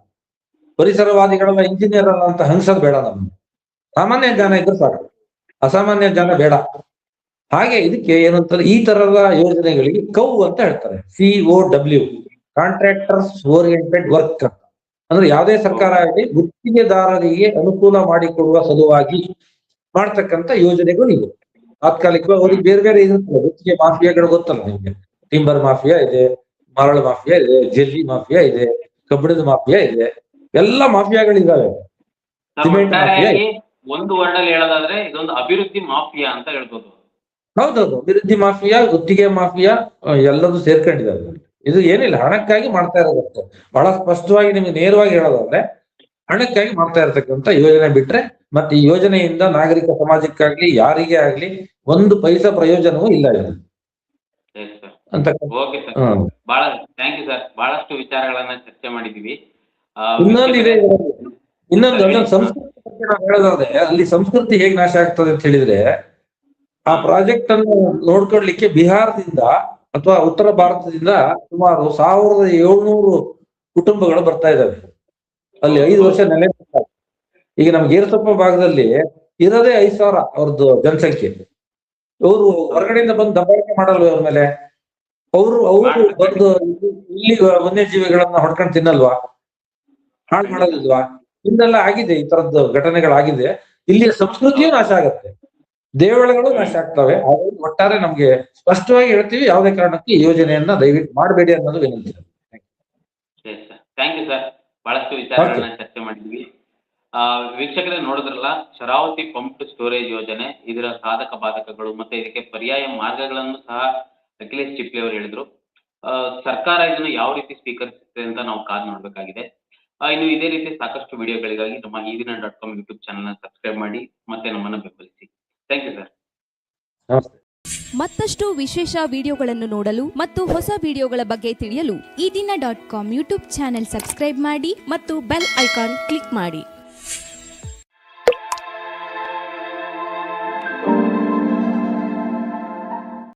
ಪರಿಸರವಾದಿಗಳೆಲ್ಲ ಇಂಜಿನಿಯರ್ ಅಂತ ಹಂಸದ್ ಬೇಡ. ನಮ್ಗೆ ಸಾಮಾನ್ಯ ಜ್ಞಾನ ಇದ್ರೆ ಸಾಕು, ಅಸಾಮಾನ್ಯ ಜ್ಞಾನ ಬೇಡ. ಹಾಗೆ ಇದಕ್ಕೆ ಏನಂತಾರೆ, ಈ ತರದ ಯೋಜನೆಗಳಿಗೆ ಕೌ ಅಂತ ಹೇಳ್ತಾರೆ. COW, ಕಾಂಟ್ರಾಕ್ಟರ್ಸ್ ಓರಿಯೆಂಟೆಡ್ ವರ್ಕ್ ಅಂತ. ಅಂದ್ರೆ ಯಾವುದೇ ಸರ್ಕಾರ ಆಗಲಿ ಗುತ್ತಿಗೆದಾರರಿಗೆ ಅನುಕೂಲ ಮಾಡಿಕೊಡುವ ಸಲುವಾಗಿ ಮಾಡ್ತಕ್ಕಂಥ ಯೋಜನೆಗಳು ಇವು. ತಾತ್ಕಾಲಿಕವಾಗಿ ಅವ್ರಿಗೆ ಬೇರೆ ಬೇರೆ ಇರುತ್ತೆ. ಗುತ್ತಿಗೆ ಮಾಫಿಯಾಗಳು ಗೊತ್ತಲ್ಲ ನಿಮ್ಗೆ. ಟಿಂಬರ್ ಮಾಫಿಯಾ ಇದೆ, ಮರಳು ಮಾಫಿಯಾ ಇದೆ, ಜೆಲ್ಲಿ ಮಾಫಿಯಾ ಇದೆ, ಕಬ್ಬಿಣದ ಮಾಫಿಯಾ ಇದೆ, ಎಲ್ಲ ಮಾಫಿಯಾಗಳಿದ್ದಾವೆ. Cement mafia. ಒಂದು ವರ್ಡಲ್ಲಿ ಹೇಳೋದಾದ್ರೆ ಇದೊಂದು ಅಭಿವೃದ್ಧಿ ಮಾಫಿಯಾ ಅಂತ ಹೇಳ್ಬೋದು. ಹೌದೌದು, ಅಭಿವೃದ್ಧಿ ಮಾಫಿಯಾ, ಗುತ್ತಿಗೆ ಮಾಫಿಯಾ ಎಲ್ಲದೂ ಸೇರ್ಕೊಂಡಿದ್ದಾವೆ. ಇದು ಏನಿಲ್ಲ, ಹಣಕ್ಕಾಗಿ ಮಾಡ್ತಾ ಇರೋದಕ್ಕೆ. ಬಹಳ ಸ್ಪಷ್ಟವಾಗಿ ನಿಮ್ಗೆ ನೇರವಾಗಿ ಹೇಳೋದಾದ್ರೆ ಹಣಕ್ಕಾಗಿ ಮಾಡ್ತಾ ಇರತಕ್ಕಂಥ ಯೋಜನೆ ಬಿಟ್ರೆ ಮತ್ತೆ ಈ ಯೋಜನೆಯಿಂದ ನಾಗರಿಕ ಸಮಾಜಕ್ಕಾಗ್ಲಿ ಯಾರಿಗೇ ಆಗ್ಲಿ ಒಂದು ಪೈಸಾ ಪ್ರಯೋಜನವೂ ಇಲ್ಲ ಅಂತ. ಬಹಳ ಥ್ಯಾಂಕ್ ಯು ಸರ್. ಬಹಳಷ್ಟು ವಿಚಾರಗಳನ್ನ ಚರ್ಚೆ ಮಾಡಿದೀವಿ. ಇನ್ನೊಂದು ಸಂಸ್ಕೃತಿ ಬಗ್ಗೆ ನಾವು ಹೇಳೋದಾದ್ರೆ, ಅಲ್ಲಿ ಸಂಸ್ಕೃತಿ ಹೇಗೆ ನಾಶ ಆಗ್ತದೆ ಅಂತ ಹೇಳಿದ್ರೆ, ಆ ಪ್ರಾಜೆಕ್ಟ್ ಅನ್ನು ನೋಡ್ಕೊಳ್ಲಿಕ್ಕೆ ಬಿಹಾರದಿಂದ ಅಥವಾ ಉತ್ತರ ಭಾರತದಿಂದ ಸುಮಾರು 1,700 ಕುಟುಂಬಗಳು ಬರ್ತಾ ಇದ್ದಾವೆ. ಅಲ್ಲಿ 5 ವರ್ಷ ನೆಲೆ. ಈಗ ನಮ್ಗೆ ಗೇರ್ಸೊಪ್ಪ ಭಾಗದಲ್ಲಿ ಇರೋದೇ 5,000 ಅವ್ರದ್ದು ಜನಸಂಖ್ಯೆ. ಅವರು ಹೊರಗಡೆಯಿಂದ ಬಂದು ದಬ್ಬಾಳಿಕೆ ಮಾಡಲ್ವ ಅವ್ರ ಮೇಲೆ? ಅವರು ಬಂದು ಇಲ್ಲಿ ವನ್ಯಜೀವಿಗಳನ್ನ ಹೊಡ್ಕೊಂಡು ತಿನ್ನಲ್ವಾ? ಹಾಳು ಮಾಡೋದಿಲ್ವಾ? ಇನ್ನೆಲ್ಲ ಆಗಿದೆ, ಈ ತರದ್ದು ಘಟನೆಗಳಾಗಿದೆ. ಇಲ್ಲಿಯ ಸಂಸ್ಕೃತಿಯೂ ನಾಶ ಆಗತ್ತೆ, ದೇವಳಗಳು ನಾಶ ಆಗ್ತವೆ. ಹಾಗಾಗಿ ಒಟ್ಟಾರೆ ನಮ್ಗೆ ಸ್ಪಷ್ಟವಾಗಿ ಹೇಳ್ತೀವಿ, ಯಾವುದೇ ಕಾರಣಕ್ಕೂ ಈ ಯೋಜನೆಯನ್ನ ದಯವಿಟ್ಟು ಮಾಡಬೇಡಿ ಅನ್ನೋದು ವಿನಂತಿ. Thank you sir. ಬಹಳಷ್ಟು ವಿಚಾರಗಳನ್ನ ಚರ್ಚೆ ಮಾಡಿದ್ವಿ. ವೀಕ್ಷಕರೇ ನೋಡಿದ್ರಲ್ಲ, ಶರಾವತಿ ಪಂಪ್ ಸ್ಟೋರೇಜ್ ಯೋಜನೆ, ಇದರ ಸಾಧಕ ಬಾಧಕಗಳು ಮತ್ತೆ ಇದಕ್ಕೆ ಪರ್ಯಾಯ ಮಾರ್ಗಗಳನ್ನು ಸಹ ಅಖಿಲೇಶ್ ಚಿಪ್ಲಿ ಅವರು ಹೇಳಿದ್ರು. ಸರ್ಕಾರ ಇದನ್ನು ಯಾವ ರೀತಿ ಸ್ವೀಕರಿಸುತ್ತೆ ಅಂತ ನಾವು ಕಾದು ನೋಡ್ಬೇಕಾಗಿದೆ. ಇನ್ನು ಇದೇ ರೀತಿ ಸಾಕಷ್ಟು ವಿಡಿಯೋಗಳಿಗಾಗಿ ನಮ್ಮ eVinner.com ಯೂಟ್ಯೂಬ್ ಚಾನಲ್ನ ಸಬ್ಸ್ಕ್ರೈಬ್ ಮಾಡಿ ಮತ್ತೆ ನಮ್ಮನ್ನು ಬೆಂಬಲಿಸಿ. Thank you sir. ಮತ್ತಷ್ಟು ವಿಶೇಷ ವಿಡಿಯೋಗಳನ್ನು ನೋಡಲು ಮತ್ತು ಹೊಸ ವಿಡಿಯೋಗಳ ಬಗ್ಗೆ ತಿಳಿಯಲು eVinner.com ಯೂಟ್ಯೂಬ್ ಚಾನೆಲ್ ಸಬ್ಸ್ಕ್ರೈಬ್ ಮಾಡಿ ಮತ್ತು ಬೆಲ್ ಐಕಾನ್ ಕ್ಲಿಕ್ ಮಾಡಿ.